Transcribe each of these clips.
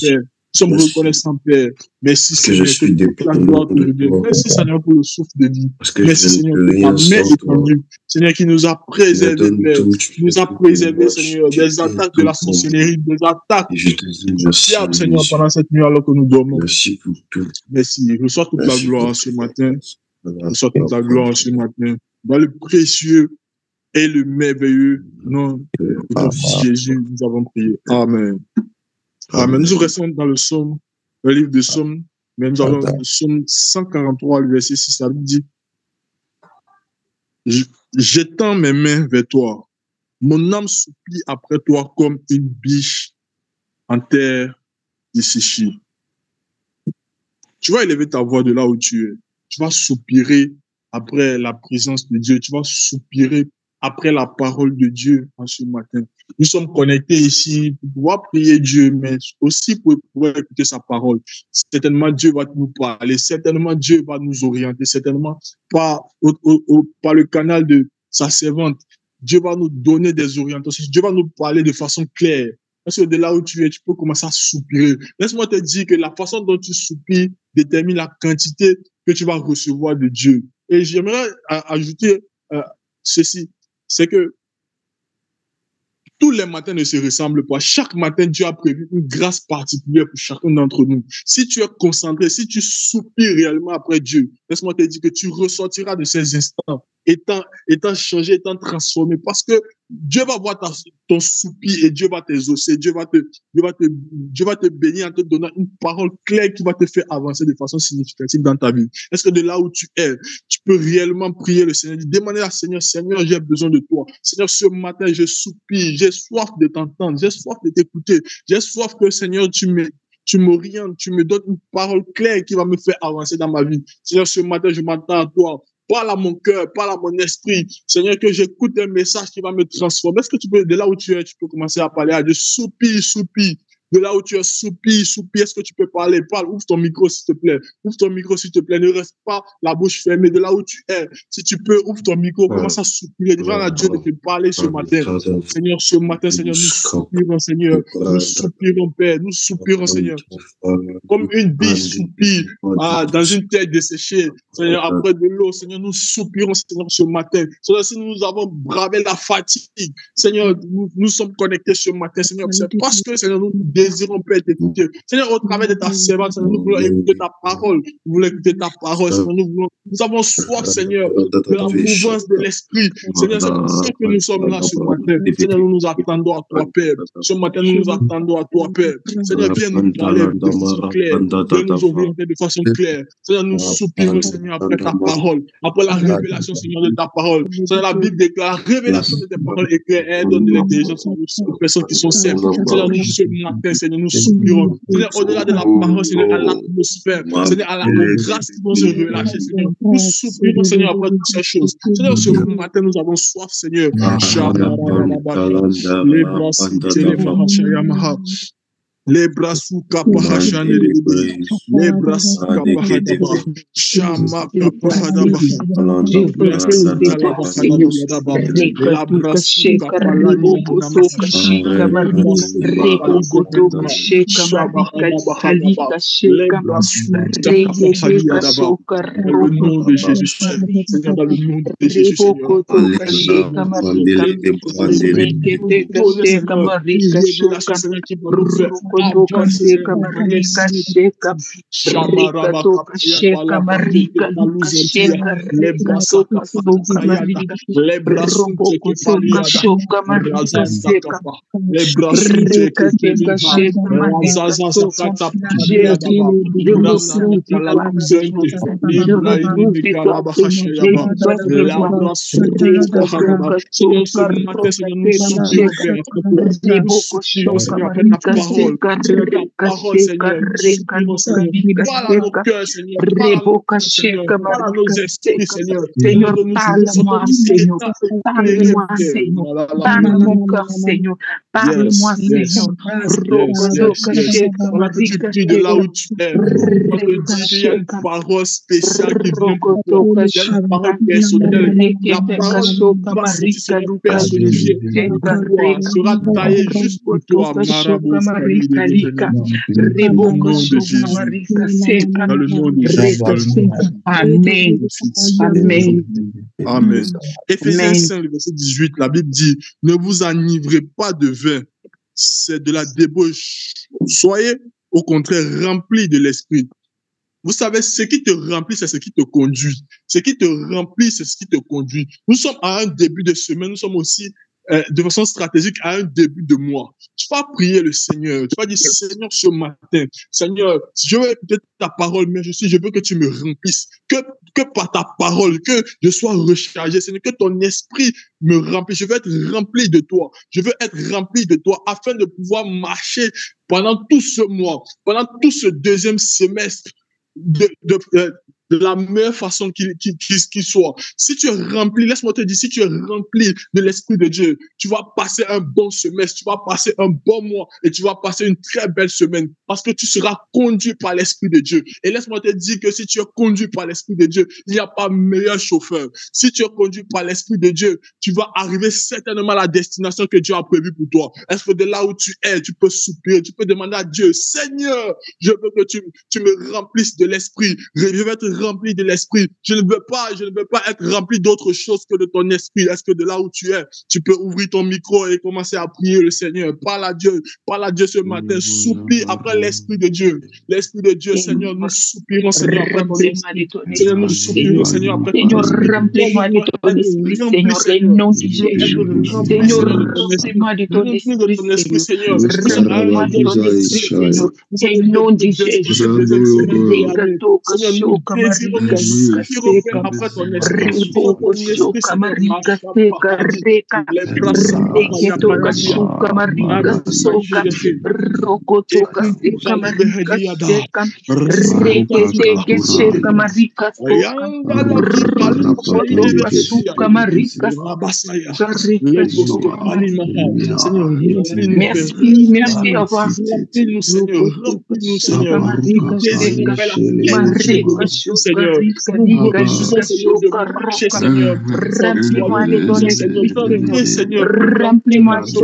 Père. Nous sommes reconnaissants, Père. Merci, Seigneur, que toute la gloire te revienne. Merci, Seigneur, pour le souffle de vie. Merci, Seigneur, pour ta main étendue. Seigneur, qui nous a préservés, Père. Qui nous a préservés, Seigneur, des attaques de la sorcellerie, des attaques diables, Seigneur, pendant cette nuit alors que nous dormons. Merci pour tout. Merci. Reçois toute la gloire ce matin. Reçois toute la gloire ce matin. Dans le précieux et le merveilleux nom de ton Fils Jésus, nous avons prié. Amen. Amen. Nous restons dans le psaume, le livre de Psaume, mais nous avons le psaume 143, le verset 6, ça dit « J'étends mes mains vers toi. Mon âme supplie après toi comme une biche en terre desséchée. » Tu vas élever ta voix de là où tu es. Tu vas soupirer après la présence de Dieu. Tu vas soupirer après la parole de Dieu en ce matin. Nous sommes connectés ici pour pouvoir prier Dieu, mais aussi pour pouvoir écouter sa parole. Certainement, Dieu va nous parler. Certainement, Dieu va nous orienter. Certainement, par le canal de sa servante, Dieu va nous donner des orientations. Dieu va nous parler de façon claire. Parce que de là où tu es, tu peux commencer à soupirer. Laisse-moi te dire que la façon dont tu soupires détermine la quantité que tu vas recevoir de Dieu. Et j'aimerais ajouter ceci, c'est que tous les matins ne se ressemblent pas. Chaque matin, Dieu a prévu une grâce particulière pour chacun d'entre nous. Si tu es concentré, si tu soupires réellement après Dieu, laisse-moi te dire que tu ressortiras de ces instants étant changé, étant transformé. Parce que Dieu va voir ton soupir et Dieu va t'exaucer. Dieu va te bénir en te donnant une parole claire qui va te faire avancer de façon significative dans ta vie. Est-ce que de là où tu es, tu peux réellement prier le Seigneur, demander à Seigneur, Seigneur, j'ai besoin de toi. Seigneur, ce matin, je soupire, j'ai soif de t'entendre, j'ai soif de t'écouter, j'ai soif que, Seigneur, tu m'orientes, tu me donnes une parole claire qui va me faire avancer dans ma vie. Seigneur, ce matin, je m'attends à toi. Parle à mon cœur, parle à mon esprit. Seigneur, que j'écoute un message qui va me transformer. Est-ce que tu peux, de là où tu es, tu peux commencer à parler à Dieu? Soupire, soupire. De là où tu es, soupire, soupire. Est-ce que tu peux parler? Parle, ouvre ton micro, s'il te plaît. Ouvre ton micro, s'il te plaît. Ne reste pas la bouche fermée. De là où tu es, si tu peux, ouvre ton micro, commence à soupirer. Demande à Dieu de te parler ce matin. Seigneur, ce matin, Seigneur, nous soupirons, Seigneur. Nous soupirons, Père. Nous soupirons, Seigneur. Comme une biche soupire dans une terre desséchée. Seigneur, après de l'eau, Seigneur, nous soupirons, Seigneur, ce matin. Seigneur, si nous avons bravé la fatigue, Seigneur, nous sommes connectés ce matin, Seigneur. C'est parce que, Seigneur, nous désirons, Père, t'écouter. Seigneur, au travers de ta servante, Seigneur, nous voulons écouter ta parole. Nous voulons écouter ta parole, Seigneur. Nous avons soif, Seigneur, de la mouvance de l'esprit. Seigneur, c'est pour ça que nous sommes là ce matin. Seigneur, nous nous attendons à toi, Père. Ce matin, nous nous attendons à toi, Père. Seigneur, viens nous parler de façon claire. Viens nous orienter de façon claire. Seigneur, nous soupirons, Seigneur, après ta parole. Après la révélation, Seigneur, de ta parole. Seigneur, la Bible déclare la révélation de tes paroles éclaire et elle donne de l'intelligence aux personnes qui sont saines. Seigneur, nous ce matin, Seigneur, nous soupirons. Seigneur, au-delà de la parole, Seigneur, à l'atmosphère. Seigneur, à la grâce qui vont se relâcher, Seigneur. Nous soupirons, Seigneur, après toutes ces choses. Seigneur, ce matin, nous avons soif, Seigneur. Les bras sous Kapahachan, les bras sous Kapahadaba, Shama Kapahadaba, Seigneur, ta parole, Seigneur, parle à nos cœurs, Seigneur, parle à nos esprits, Seigneur. Seigneur, parle-moi, Seigneur, parle-moi, Seigneur, parle à mon cœur, Seigneur, parle-moi, Seigneur. On a dit de là où tu es, on te dit qu'il y a une parole spéciale qui vient pour toi, il y a une parole personnelle, la parole personnifiée sera taillée juste pour toi, Marabout. Kalika, Reboko Somarika Seka, Dans le nom de Jésus. Amen. Amen. Amen. Éphésiens 5, le verset 18, la Bible dit, ne vous enivrez pas de vin, c'est de la débauche. Soyez au contraire remplis de l'esprit. Vous savez, ce qui te remplit, c'est ce qui te conduit. Ce qui te remplit, c'est ce qui te conduit. Nous sommes à un début de semaine, nous sommes aussi de façon stratégique à un début de mois. Tu vas prier le Seigneur. Tu vas dire, Seigneur, ce matin, Seigneur, je veux peut-être ta parole, mais je veux que tu me remplisses. Que par ta parole, que je sois rechargé, Seigneur, que ton esprit me remplisse. Je veux être rempli de toi. Je veux être rempli de toi afin de pouvoir marcher pendant tout ce mois, pendant tout ce deuxième semestre de la meilleure façon qu'il soit. Si tu es rempli, laisse-moi te dire, si tu es rempli de l'Esprit de Dieu, tu vas passer un bon semestre, tu vas passer un bon mois et tu vas passer une très belle semaine parce que tu seras conduit par l'Esprit de Dieu. Et laisse-moi te dire que si tu es conduit par l'Esprit de Dieu, il n'y a pas meilleur chauffeur. Si tu es conduit par l'Esprit de Dieu, tu vas arriver certainement à la destination que Dieu a prévue pour toi. Est-ce que de là où tu es, tu peux soupirer, tu peux demander à Dieu, Seigneur, je veux que tu me remplisses de l'Esprit. Je veux être rempli de l'esprit. Je ne veux pas être rempli d'autre chose que de ton esprit. Est-ce que de là où tu es, tu peux ouvrir ton micro et commencer à prier le Seigneur? Parle à Dieu ce matin. Soupire après l'Esprit de Dieu. L'Esprit de Dieu, Seigneur, nous soupirons, Seigneur, après ton esprit. Seigneur, nous soupirons, Seigneur, après ton esprit. Seigneur, remplis-moi de ton esprit, Seigneur, et non de Jésus. Seigneur, remplis-moi de ton esprit, Seigneur. Remplis-moi de ton esprit, Seigneur, et non de Jésus. Merci, au revoir. Seigneur, remplis-moi de ton esprit, Seigneur, remplis-moi de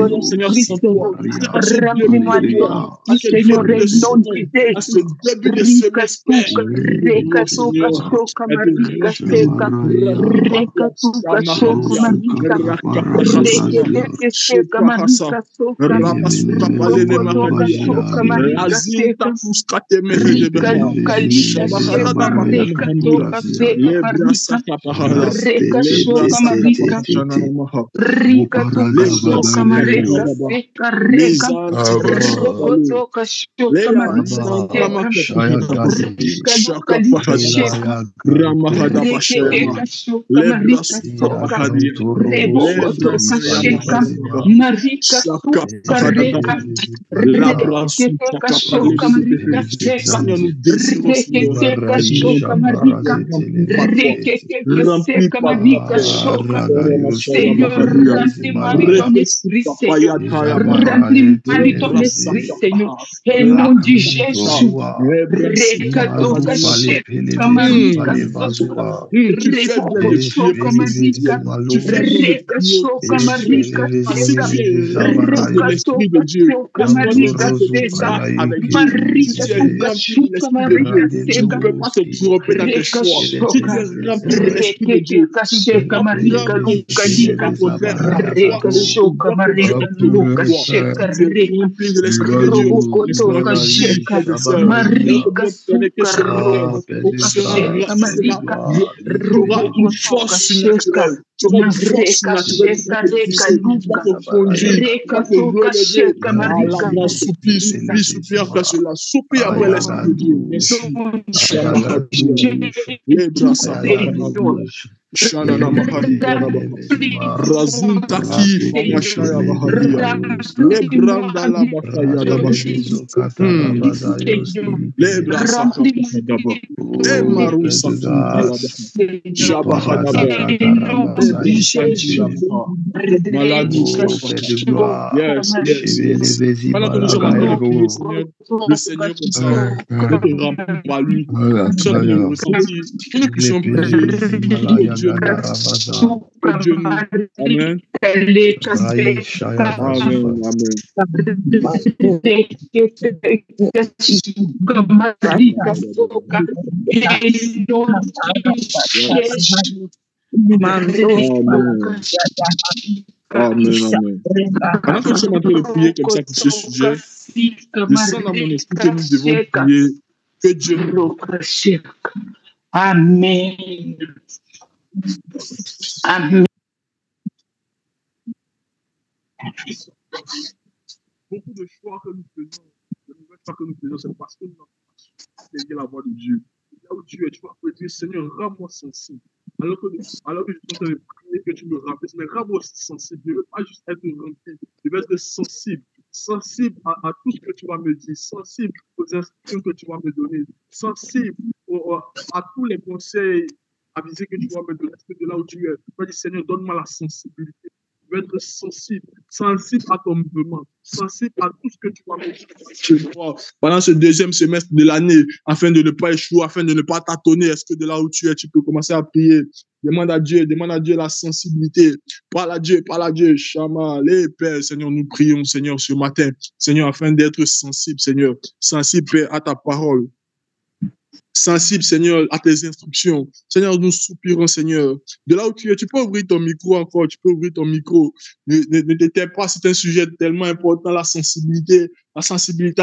ton esprit, Seigneur, remplis-moi de ton esprit, Seigneur, et non de Jésus. Et non du Jésus. Shanana Razintaki Mashaya Bahadia Lebranda la Bakaya da Bashizu Lebrasa Kadaba Emarusa Shabahada Maladou. Yes, yes. Pendant que nous sommes le Seigneur comme ça, nous te remplis par lui. Nous sommes ressentis une puissance prière. Dieu, que Dieu nous. Amen. Amen. Pendant que nous sommes en train de prier comme ça pour ce sujet, je sens dans mon esprit que nous devons prier que Dieu. Amen. Amen. Beaucoup de choix que nous faisons, de nouvelles choix que nous faisons, c'est parce que nous avons saisi la voix de Dieu. Là où Dieu est, tu vas dire, Seigneur, rends-moi sensible. Alors que je suis en train de prier que tu me rappelles, mais rends-moi sensible. Je ne veux pas juste être rempli, je veux être sensible. Sensible à tout ce que tu vas me dire, sensible aux instructions que tu vas me donner, sensible à tous les conseils avisés que tu vas me donner. Parce que de là où tu es, tu vas dire, Seigneur, donne-moi la sensibilité. Je veux être sensible à ton mouvement, sensible à tout ce que tu vas me dire pendant ce deuxième semestre de l'année, afin de ne pas échouer, afin de ne pas tâtonner. Est-ce que de là où tu es, tu peux commencer à prier? Demande à Dieu la sensibilité. Parle à Dieu, Shama, les Pères, Seigneur, nous prions, Seigneur, ce matin, Seigneur, afin d'être sensible, Seigneur, sensible, Père, à ta parole. Sensible, Seigneur, à tes instructions. Seigneur, nous soupirons, Seigneur. De là où tu es, tu peux ouvrir ton micro encore, tu peux ouvrir ton micro. Ne t'étais pas, c'est un sujet tellement important, la sensibilité à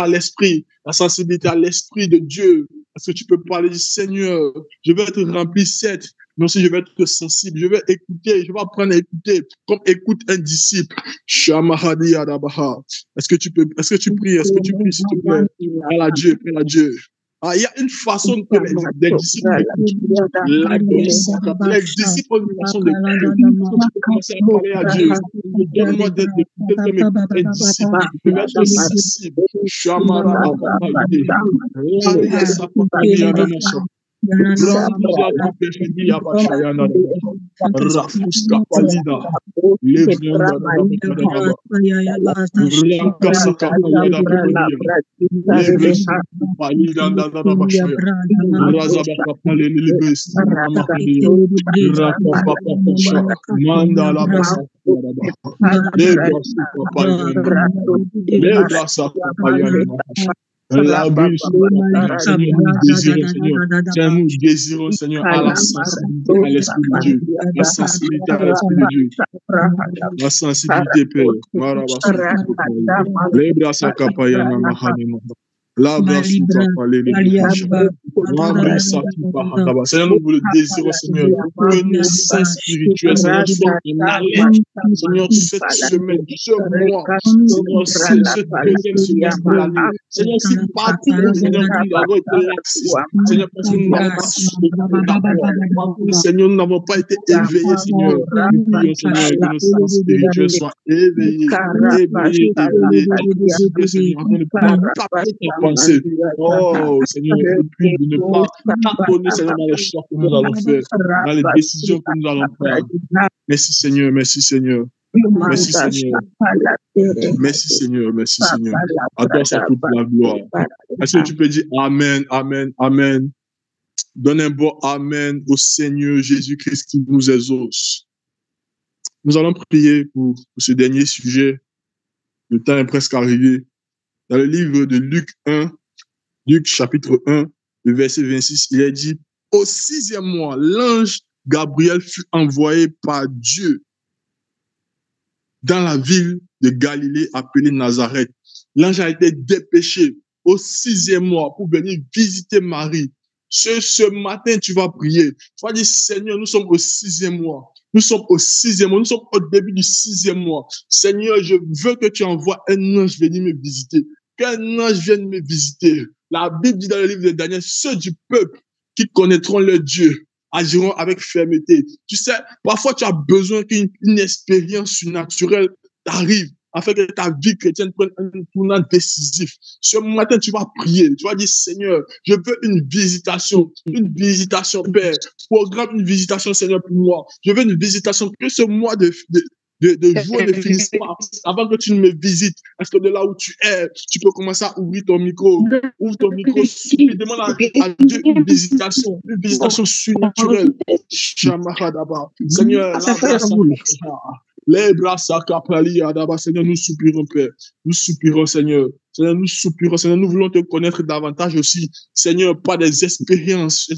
l'esprit, la sensibilité à l'esprit de Dieu. Parce que tu peux parler du Seigneur, je veux être rempli, certes, mais aussi je vais être sensible, je vais écouter, je vais apprendre à écouter, comme écoute un disciple. Shamahadi Adabaha. Est-ce que tu pries, s'il te plaît? Parle à Dieu. Il y a une façon que les disciples les disciples ont une façon de commencer à parler à Dieu. Donne-moi d'écouter mes disciples. Je vais être sensible. Nous désirons, Seigneur, à la sensibilité à l'esprit de Dieu. La sensibilité à l'esprit de Dieu. La sensibilité, Père. Seigneur, nous vous le désirons, Seigneur, que nos saints spirituels, Seigneur, soient en alerte, Seigneur, cette semaine, ce mois, Seigneur, ce deuxième semestre de l'année. Seigneur, si partout, Seigneur, nous avons été laxistes, Seigneur, parce que nous n'avons pas su, Seigneur, nous n'avons pas été éveillés, Seigneur. Nous prions, Seigneur, que nos saints spirituels soient éveillés, Seigneur, afin de pouvoir capter tes pensées. Oh, Seigneur, nous prions de ne pas tâtonner, Seigneur, dans les choix que nous allons faire, dans les décisions que nous allons prendre. Merci, Seigneur, merci, Seigneur. Merci, Seigneur. Merci, Seigneur, merci, Seigneur. À toi, c'est toute la gloire. Est-ce que tu peux dire Amen, Amen, Amen? Donne un bon Amen au Seigneur Jésus-Christ qui nous exauce. Nous allons prier pour ce dernier sujet. Le temps est presque arrivé. Dans le livre de Luc 1, Luc chapitre 1, le verset 26, il est dit, au 6e mois, l'ange Gabriel fut envoyé par Dieu dans la ville de Galilée appelée Nazareth. L'ange a été dépêché au 6e mois pour venir visiter Marie. Ce matin, tu vas prier. Tu vas dire, Seigneur, nous sommes au 6e mois. Nous sommes au 6e mois. Nous sommes au début du 6e mois. Seigneur, je veux que tu envoies un ange venir me visiter. Qu'un ange vienne me visiter. La Bible dit dans le livre de Daniel, ceux du peuple qui connaîtront leur Dieu agiront avec fermeté. Tu sais, parfois tu as besoin qu'une expérience surnaturelle t'arrive afin que ta vie chrétienne prenne un tournant décisif. Ce matin, tu vas prier. Tu vas dire, Seigneur, je veux une visitation, Père. Programme une visitation, Seigneur, pour moi. Je veux une visitation. Que ce mois de de jours ne finissent pas avant que tu ne me visites. Est-ce que de là où tu es, tu peux commencer à ouvrir ton micro? Ouvre ton micro, demande à Dieu une visitation surnaturelle. Seigneur, les bras s'accapalent, Adaba, Seigneur, nous soupirons, Père. Nous soupirons, Seigneur. Seigneur, nous soupirons, Seigneur, nous voulons te connaître davantage aussi. Seigneur, pas des expériences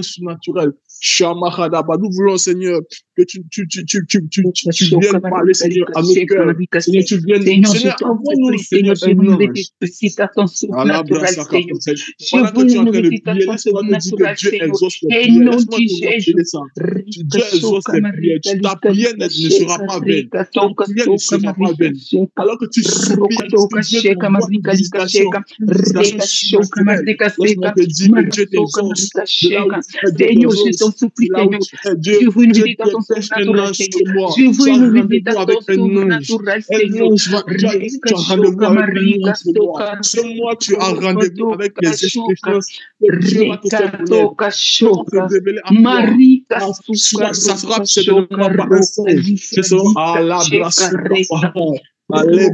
surnaturelles. Shamakadaba, nous voulons, Seigneur, que tu viennes parler, Seigneur, à nos cœurs. Seigneur, tu viennes, Seigneur, envoie-nous, Seigneur, une visitation surnaturelle, Seigneur. Pendant que tu es en train de prier, laisse-moi te dire que Dieu exauce les prières. Laisse-moi te montrer ça. Dieu exauce les prières. Ta prière ne sera pas vaine. Ta prière ne sera pas vaine. Alors que tu soupires, tu Dieu t'envoie une visitation surnaturelle. Laisse-moi te dire que Dieu t'exauce. De là où tu es, supplie, Seigneur. Dieu, Je veux une Dieu visitation dépêche un surnaturelle, ange Seigneur. sur moi. Je veux Tu as une rendez-vous visitation avec un ange. surnaturelle, Un Seigneur. ange tu as rendez-vous avec un ange ce mois. Ce mois, tu as rendez-vous avec les expériences que Dieu va te faire connaître. Dieu va te révéler à toi. Ça sera certainement pas un songe. Ce sera à la brasse. Allez,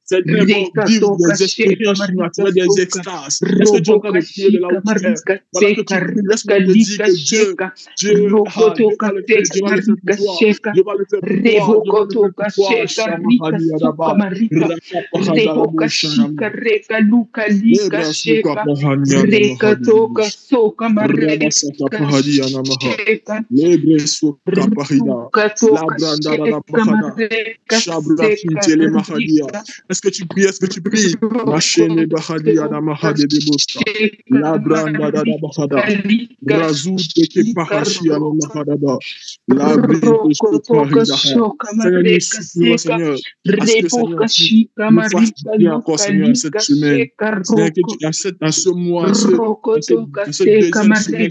Seigneur, vivre des expériences surnaturelles, des extases. Est-ce que tu es en train de prier de là où tu es? Voilà que tu pries, laisse-moi te dire que Dieu va le faire pour toi. Dieu va le faire pour toi. Dieu va le faire Est-ce que tu pries? Est-ce que tu pries? Machene bahadi adamahade de bosta. La branda da bahada. Razou teke pahashi adamahada. La brinde parida. Seigneur, nous supplions, Seigneur, à ce que Seigneur, nous fasses bien encore, Seigneur, cette semaine. Seigneur, que tu acceptes dans ce mois, dans ce deuxième semaine, Seigneur,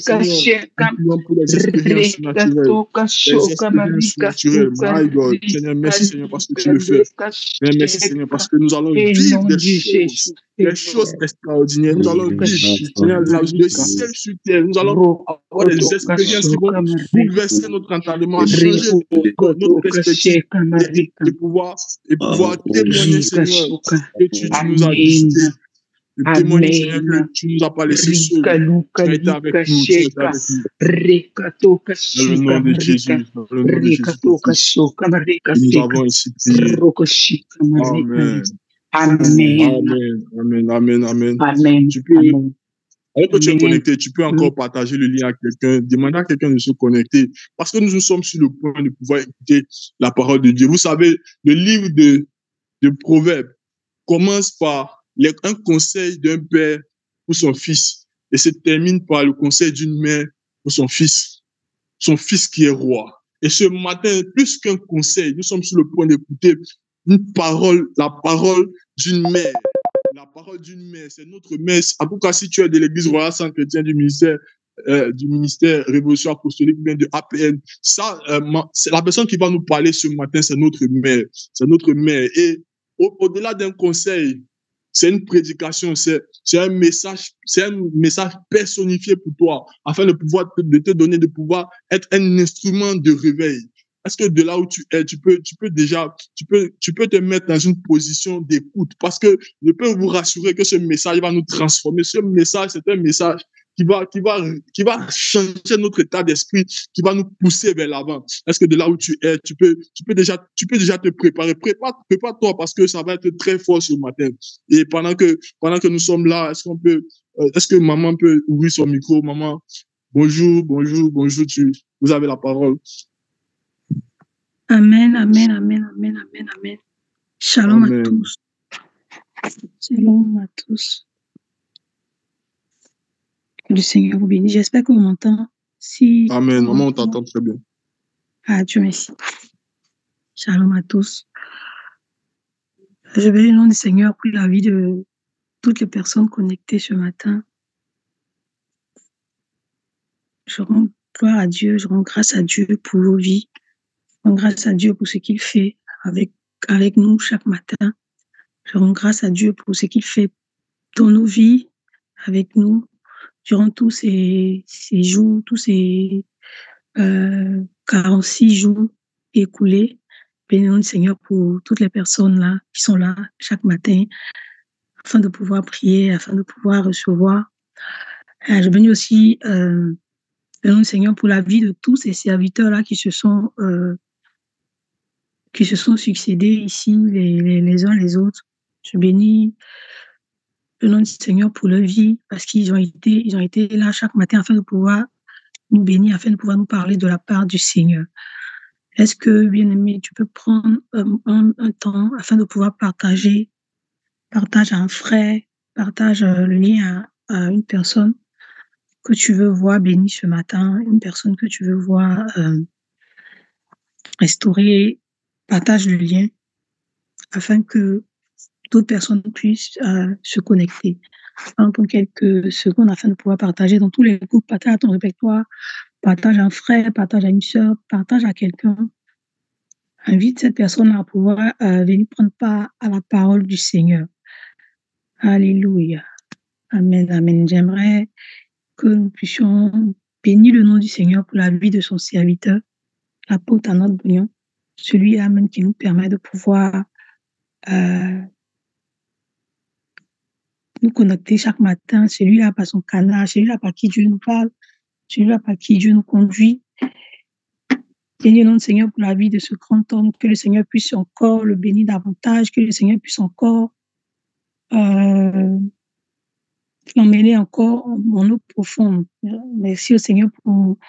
nous prions pour les expériences naturelles. Les expériences naturelles. My God. Seigneur, merci, Seigneur, parce que tu le fais. Merci Seigneur parce que nous allons vivre des choses extraordinaires. Nous allons vivre, Seigneur, le ciel sur terre. Nous allons avoir des expériences qui vont bouleverser notre entendement, changer notre perspective et pouvoir témoigner, Seigneur, que tu nous as visités. Témoigner, Seigneur, que tu ne nous as pas laissés seuls. Tu as été avec nous. Tu as été avec nous. Dans le nom de Jésus. Dans le nom de Jésus. Nous avons ici prié. Amen. Amen. Amen. Amen. Amen. Tu peux, alors que tu es connecté, tu peux encore partager le lien à quelqu'un, demander à quelqu'un de se connecter. Parce que nous sommes sur le point de pouvoir écouter la parole de Dieu. Vous savez, le livre de Proverbes commence par un conseil d'un père pour son fils et se termine par le conseil d'une mère pour son fils qui est roi. Et ce matin, plus qu'un conseil, nous sommes sur le point d'écouter une parole, la parole d'une mère. La parole d'une mère, c'est notre mère. En tout cas, si tu es de l'Église royale saint-chrétienne du ministère Révolution Apostolique, bien de APN, ça, c'est la personne qui va nous parler ce matin, c'est notre mère. C'est notre mère. Et au-delà d'un conseil, c'est une prédication, c'est un message personnifié pour toi, afin de pouvoir te donner, de pouvoir être un instrument de réveil. Est-ce que de là où tu es, tu peux te mettre dans une position d'écoute, parce que je peux vous rassurer que ce message va nous transformer. Ce message, c'est un message qui va changer notre état d'esprit, qui va nous pousser vers l'avant. Est-ce que de là où tu es, tu peux déjà te préparer. Prépare-toi parce que ça va être très fort ce matin. Et pendant que nous sommes là, est-ce que maman peut ouvrir son micro? Maman, bonjour, vous avez la parole. Amen, amen, amen, amen, amen, amen. Shalom à tous. Shalom à tous. Que le Seigneur vous bénisse. J'espère qu'on m'entend. Amen. Maman, on t'entend très bien. Ah, Dieu merci. Shalom à tous. Je bénis le nom du Seigneur pour la vie de toutes les personnes connectées ce matin. Je rends gloire à Dieu, je rends grâce à Dieu pour vos vies. Je rends grâce à Dieu pour ce qu'il fait avec nous chaque matin. Je rends grâce à Dieu pour ce qu'il fait dans nos vies, avec nous, durant tous ces jours, tous ces 46 jours écoulés. bénis le nom du Seigneur pour toutes les personnes là qui sont là chaque matin afin de pouvoir prier, afin de pouvoir recevoir. Je bénis aussi le nom du Seigneur pour la vie de tous ces serviteurs-là qui se sont succédés ici, les uns les autres. Je bénis le nom du Seigneur pour leur vie parce qu'ils ont été là chaque matin afin de pouvoir nous bénir, afin de pouvoir nous parler de la part du Seigneur. Est-ce que, bien-aimé, tu peux prendre un temps afin de pouvoir partage à un frère, partage le lien à une personne que tu veux voir bénie ce matin, une personne que tu veux voir restaurer, partage le lien afin que d'autres personnes puissent se connecter. En quelques secondes afin de pouvoir partager dans tous les groupes, partage à ton répertoire, partage à un frère, partage à une sœur, partage à quelqu'un. Invite cette personne à pouvoir venir prendre part à la parole du Seigneur. Alléluia. Amen, amen. J'aimerais que nous puissions bénir le nom du Seigneur pour la vie de son serviteur, l'apôtre Arnold Bouillon, celui, amen, qui nous permet de pouvoir nous connecter chaque matin, celui-là par son canal, celui-là par qui Dieu nous parle, celui-là par qui Dieu nous conduit. Bénis le nom du Seigneur pour la vie de ce grand homme, que le Seigneur puisse encore le bénir davantage, que le Seigneur puisse encore l'emmener encore en eau profonde. Merci au Seigneur pour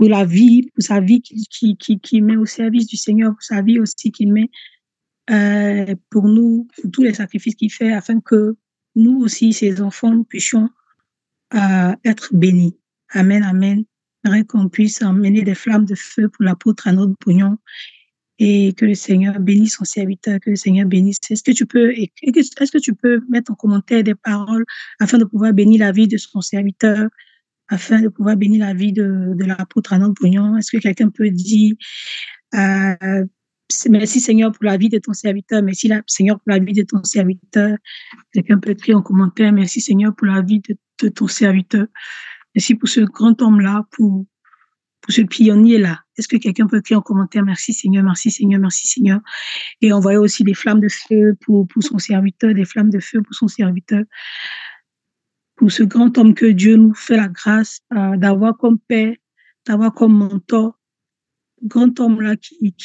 la vie, pour sa vie qu'il met au service du Seigneur, pour sa vie aussi qu'il met pour nous, pour tous les sacrifices qu'il fait, afin que nous aussi, ses enfants, nous puissions être bénis. Amen, amen. J'aimerais qu'on puisse emmener des flammes de feu pour l'apôtre Arnold Bouillon et que le Seigneur bénisse son serviteur, que le Seigneur bénisse. Est-ce que tu peux mettre en commentaire des paroles afin de pouvoir bénir la vie de son serviteur, afin de pouvoir bénir la vie de l'apôtre Arnold Bouillon? Est-ce que quelqu'un peut dire merci Seigneur pour la vie de ton serviteur, merci Seigneur pour la vie de ton serviteur? Quelqu'un peut écrire en commentaire merci Seigneur pour la vie de ton serviteur. Merci pour ce grand homme-là, pour ce pionnier-là. Est-ce que quelqu'un peut écrire en commentaire merci Seigneur, merci Seigneur, merci Seigneur? Et envoyer aussi des flammes de feu pour son serviteur, des flammes de feu pour son serviteur. Pour ce grand homme que Dieu nous fait la grâce d'avoir comme père, d'avoir comme mentor. Grand homme-là qui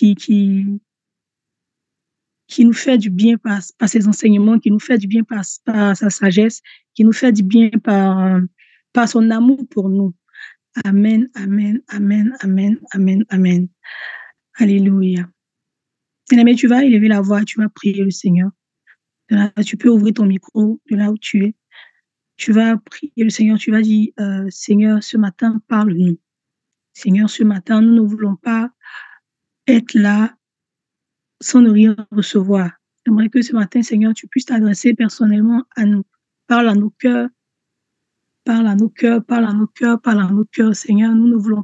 nous fait du bien par ses enseignements, qui nous fait du bien par sa sagesse, qui nous fait du bien par son amour pour nous. Amen, amen, amen, amen, amen, amen. Alléluia. Bien-aimé, tu vas élever la voix, tu vas prier le Seigneur. Là, tu peux ouvrir ton micro de là où tu es. Tu vas prier le Seigneur, tu vas dire, Seigneur, ce matin, parle-nous. Seigneur, ce matin, nous ne voulons pas être là sans ne rien recevoir. J'aimerais que ce matin, Seigneur, tu puisses t'adresser personnellement à nous. Parle à nos cœurs. Parle à nos cœurs, parle à nos cœurs, parle à nos cœurs, Seigneur. Nous ne voulons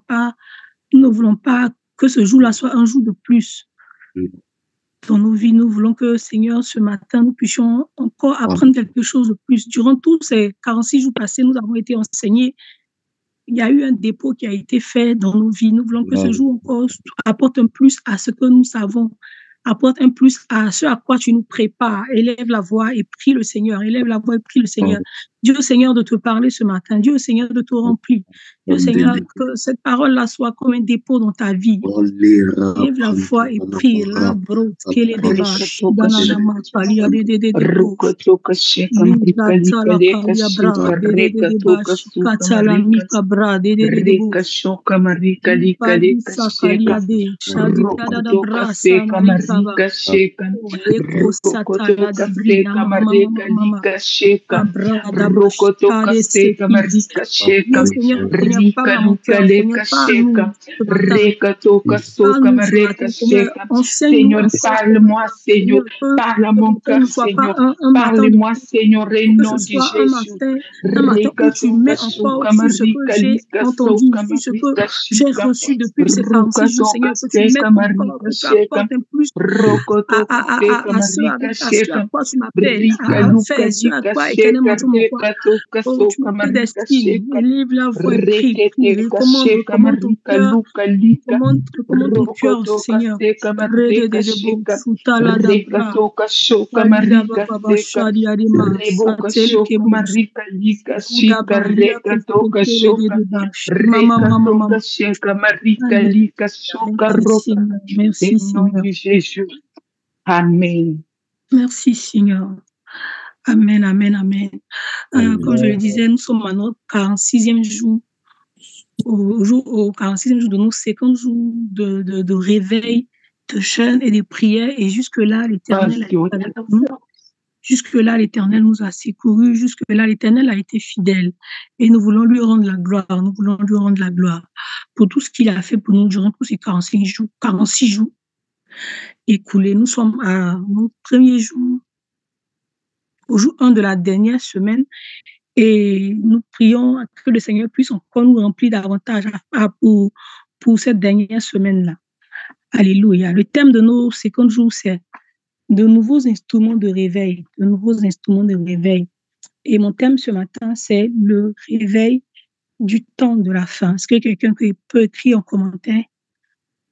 pas que ce jour-là soit un jour de plus dans nos vies. Nous voulons que, Seigneur, ce matin, nous puissions encore apprendre quelque chose de plus. Durant tous ces 46 jours passés, nous avons été enseignés. Il y a eu un dépôt qui a été fait dans nos vies. Nous voulons que ce jour encore apporte un plus à ce que nous savons. Apporte un plus à ce à quoi tu nous prépares. Élève la voix et prie le Seigneur. Élève la voix et prie le Seigneur. Dieu au Seigneur de te parler ce matin. Dieu au Seigneur de te remplir. Dieu au Seigneur que cette parole-là soit comme un dépôt dans ta vie. Élève la voix et prie. La brote, qu'elle est dévache. Seigneur, parle-moi, Seigneur, parle à mon cœur, Seigneur, parle-moi, Seigneur, au nom de Jésus. Un matin où tu mets encore sur ce que j'ai entendu, sur ce que j'ai reçu depuis ces 46 jours, Seigneur, que tu mettes encore, que tu apportes un plus à ce à quoi tu m'appelles, à faire, ce à quoi éternellement tu m'envoies. Oh, tu me prédestines, élève la voix et prie prie, recommande ton cœur, recommande ton cœur, Seigneur. Merci, Seigneur. Amen. Merci, Seigneur. Amen, amen, amen. Comme je le disais, nous sommes à notre 46e jour, au 46e jour de nos 50 jours de réveil, de jeûne et de prière. Et jusque-là, l'Éternel est avec nous. Jusque-là, l'Éternel nous a secourus. Jusque-là, l'Éternel a été fidèle. Et nous voulons lui rendre la gloire. Nous voulons lui rendre la gloire pour tout ce qu'il a fait pour nous durant tous ces 46 jours écoulés. Nous sommes à notre premier jour, au jour 1 de la dernière semaine. Et nous prions que le Seigneur puisse encore nous remplir davantage pour cette dernière semaine-là. Alléluia. Le thème de nos 50 jours, c'est de nouveaux instruments de réveil. De nouveaux instruments de réveil. Et mon thème ce matin, c'est le réveil du temps de la fin. Est-ce que quelqu'un peut écrire en commentaire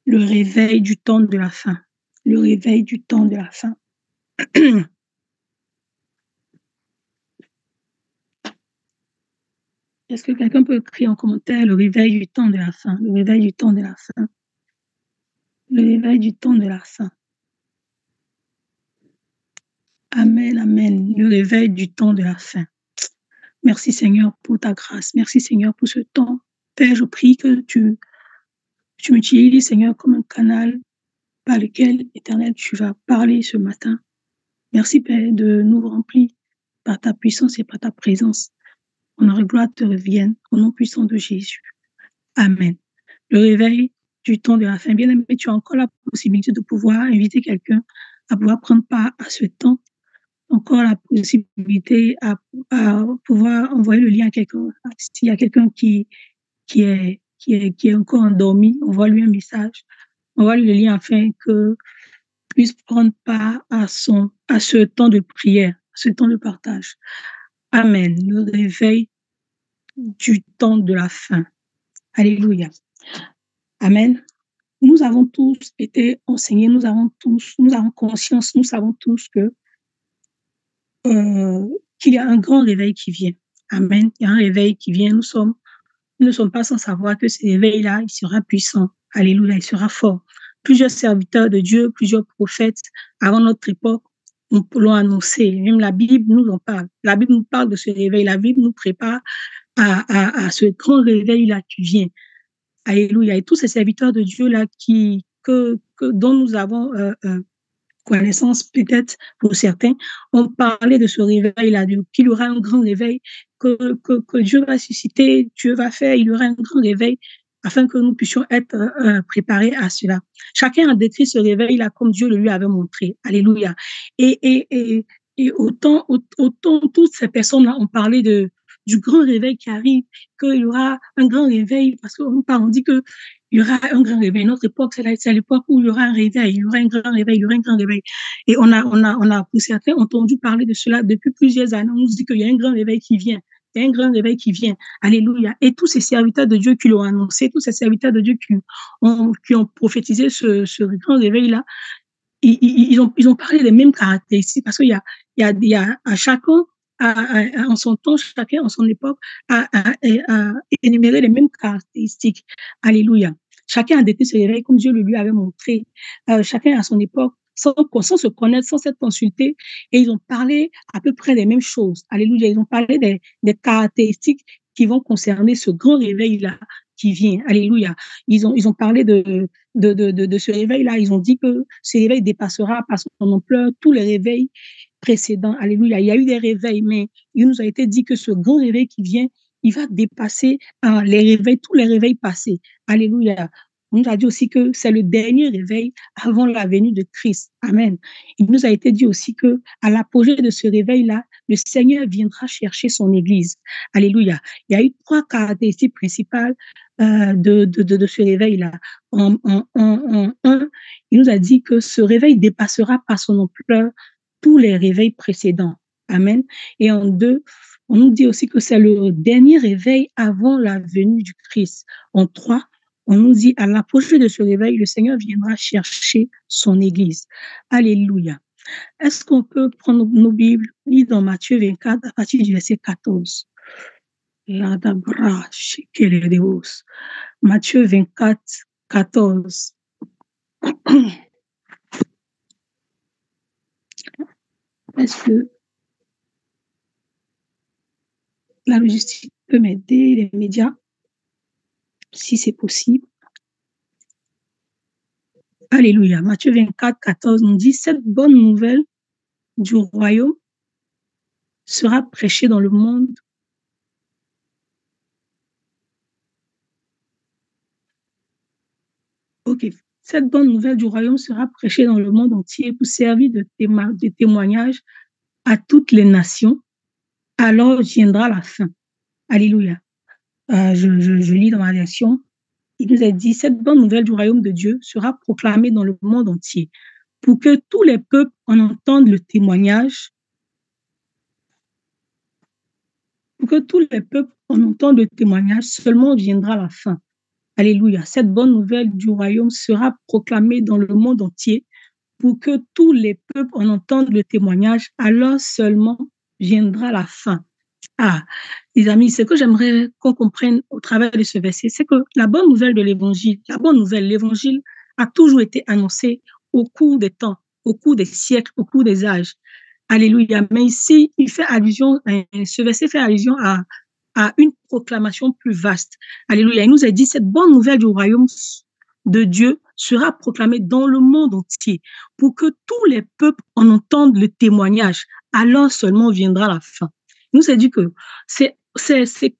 le réveil du temps de la fin? Le réveil du temps de la fin. Est-ce que quelqu'un peut écrire en commentaire le réveil du temps de la fin? Le réveil du temps de la fin. Le réveil du temps de la fin. Amen, amen. Le réveil du temps de la fin. Merci Seigneur pour ta grâce. Merci Seigneur pour ce temps. Père, je prie que tu m'utilises, Seigneur, comme un canal par lequel, Éternel, tu vas parler ce matin. Merci Père de nous remplir par ta puissance et par ta présence. Honneur et gloire te reviennent au nom puissant de Jésus. Amen. Le réveil du temps de la fin. Bien aimé, tu as encore la possibilité de pouvoir inviter quelqu'un à pouvoir prendre part à ce temps. Encore la possibilité à pouvoir envoyer le lien à quelqu'un. S'il y a quelqu'un qui est encore endormi, envoie-lui un message. Envoie-lui le lien afin que puisse prendre part à ce temps de prière, à ce temps de partage. Amen. Le réveil du temps de la fin. Alléluia. Amen. Nous avons tous été enseignés, nous avons conscience, nous savons tous qu'il y a un grand réveil qui vient. Amen. Il y a un réveil qui vient. Nous ne sommes pas sans savoir que ce réveil-là, il sera puissant. Alléluia, il sera fort. Plusieurs serviteurs de Dieu, plusieurs prophètes, avant notre époque, l'ont annoncé. Même la Bible nous en parle. La Bible nous parle de ce réveil. La Bible nous prépare à ce grand réveil-là qui vient. Alléluia. Et tous ces serviteurs de Dieu-là dont nous avons connaissance, peut-être pour certains, ont parlé de ce réveil-là, qu'il y aura un grand réveil, que Dieu va susciter, Dieu va faire, il y aura un grand réveil afin que nous puissions être préparés à cela. Chacun a décrit ce réveil-là comme Dieu le lui avait montré. Alléluia. Et autant toutes ces personnes-là ont parlé du grand réveil qui arrive, qu'il y aura un grand réveil, parce qu'on dit que il y aura un grand réveil. Notre époque, c'est l'époque où il y aura un réveil, il y aura un grand réveil, il y aura un grand réveil. Et on a pour certains entendu parler de cela depuis plusieurs années. On nous dit qu'il y a un grand réveil qui vient. Il y a un grand réveil qui vient. Alléluia. Et tous ces serviteurs de Dieu qui l'ont annoncé, tous ces serviteurs de Dieu qui ont prophétisé ce grand réveil-là, ils ont parlé des mêmes caractéristiques, parce qu'il y a à chacun, en son temps, chacun en son époque, à énumérer les mêmes caractéristiques. Alléluia. Chacun a décrit ce réveil comme Dieu le lui avait montré. Chacun à son époque, sans se connaître, sans s'être consulté, et ils ont parlé à peu près des mêmes choses. Alléluia. Ils ont parlé des caractéristiques qui vont concerner ce grand réveil-là qui vient. Alléluia. Ils ont parlé de ce réveil-là. Ils ont dit que ce réveil dépassera par son ampleur tous les réveils précédents. Alléluia. Il y a eu des réveils, mais il nous a été dit que ce grand réveil qui vient, il va dépasser tous les réveils passés. Alléluia. On nous a dit aussi que c'est le dernier réveil avant la venue de Christ. Amen. Il nous a été dit aussi que à l'apogée de ce réveil-là, le Seigneur viendra chercher son Église. Alléluia. Il y a eu 3 caractéristiques principales de ce réveil-là. En un, il nous a dit que ce réveil dépassera par son ampleur tous les réveils précédents. Amen. Et en 2, On nous dit aussi que c'est le dernier réveil avant la venue du Christ. En 3, on nous dit à l'approche de ce réveil, le Seigneur viendra chercher son Église. Alléluia. Est-ce qu'on peut prendre nos Bibles, lire dans Matthieu 24 à partir du verset 14? Matthieu 24, 14. Est-ce que la logistique peut m'aider, les médias, si c'est possible? Alléluia. Matthieu 24, 14 nous dit, cette bonne nouvelle du royaume sera prêchée dans le monde. Ok. Cette bonne nouvelle du royaume sera prêchée dans le monde entier pour servir de témoignage à toutes les nations. Alors viendra la fin. Alléluia. Je lis dans ma version. Il nous a dit, cette bonne nouvelle du royaume de Dieu sera proclamée dans le monde entier pour que tous les peuples en entendent le témoignage. Pour que tous les peuples en entendent le témoignage, seulement viendra la fin. Alléluia. Cette bonne nouvelle du royaume sera proclamée dans le monde entier pour que tous les peuples en entendent le témoignage, alors seulement viendra la fin. Ah, les amis, ce que j'aimerais qu'on comprenne au travers de ce verset, c'est que la bonne nouvelle de l'évangile, l'évangile a toujours été annoncé au cours des temps, au cours des siècles, au cours des âges. Alléluia. Mais ici, ce verset fait allusion à une proclamation plus vaste. Alléluia. Il nous a dit, cette bonne nouvelle du royaume de Dieu sera proclamée dans le monde entier pour que tous les peuples en entendent le témoignage. Alors seulement viendra la fin. Il nous a dit que c'est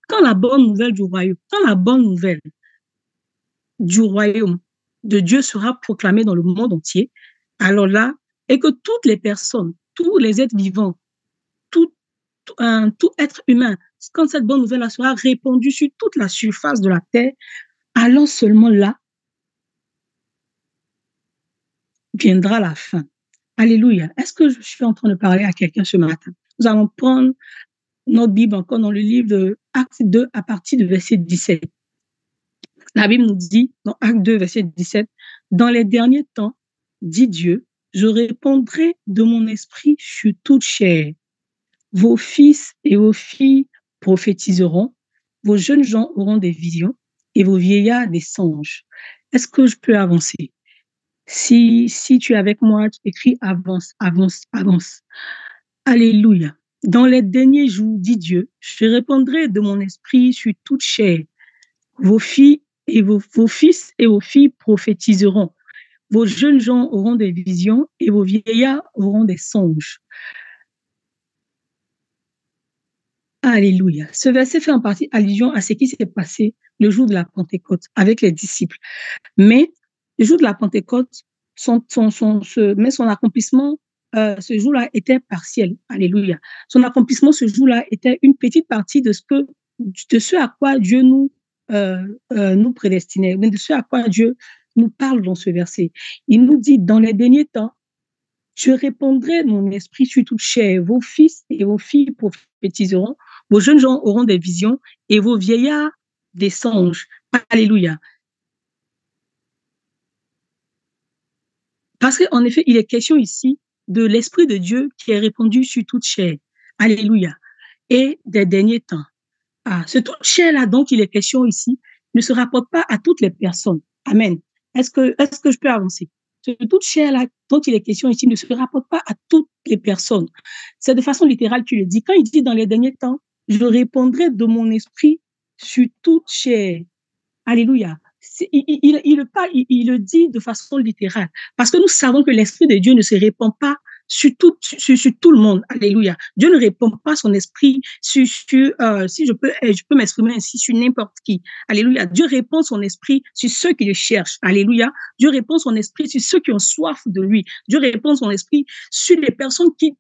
quand la bonne nouvelle du royaume, de Dieu sera proclamée dans le monde entier, alors là, et que toutes les personnes, tous les êtres vivants, tout être humain, quand cette bonne nouvelle sera répandue sur toute la surface de la terre, alors seulement là viendra la fin. Alléluia. Est-ce que je suis en train de parler à quelqu'un ce matin? Nous allons prendre notre Bible encore dans le livre de Actes 2 à partir du verset 17. La Bible nous dit, dans Actes 2, verset 17, « Dans les derniers temps, dit Dieu, je répandrai de mon esprit sur toute chair. Vos fils et vos filles prophétiseront, vos jeunes gens auront des visions et vos vieillards des songes. » Est-ce que je peux avancer? Si tu es avec moi, tu écris avance, avance, avance. Alléluia. Dans les derniers jours, dit Dieu, je répandrai de mon esprit sur toute chair. Vos fils et vos fils et vos filles prophétiseront. Vos jeunes gens auront des visions et vos vieillards auront des songes. Alléluia. Ce verset fait en partie allusion à ce qui s'est passé le jour de la Pentecôte avec les disciples. Mais le jour de la Pentecôte, son accomplissement, ce jour-là était partiel. Alléluia. Son accomplissement ce jour-là était une petite partie de ce à quoi Dieu nous prédestinait, de ce à quoi Dieu nous parle dans ce verset. Il nous dit, dans les derniers temps, je répandrai mon esprit sur toute chair. Vos fils et vos filles prophétiseront, vos jeunes gens auront des visions et vos vieillards des songes. Alléluia. Parce qu'en effet, il est question ici de l'Esprit de Dieu qui est répandu sur toute chair. Alléluia. Et des derniers temps. Ce toute chair-là dont il est question ici ne se rapporte pas à toutes les personnes. Amen. Est-ce que je peux avancer? Ce toute chair-là dont il est question ici ne se rapporte pas à toutes les personnes. C'est de façon littérale qu'il le dit. Quand il dit dans les derniers temps, je répandrai de mon esprit sur toute chair. Alléluia. Il le dit de façon littérale. Parce que nous savons que l'Esprit de Dieu ne se répand pas sur tout le monde. Alléluia. Dieu ne répand pas son esprit si je peux m'exprimer ainsi, sur n'importe qui. Alléluia. Dieu répand son esprit sur ceux qui le cherchent. Alléluia. Dieu répand son esprit sur ceux qui ont soif de lui. Dieu répand son esprit sur les personnes qui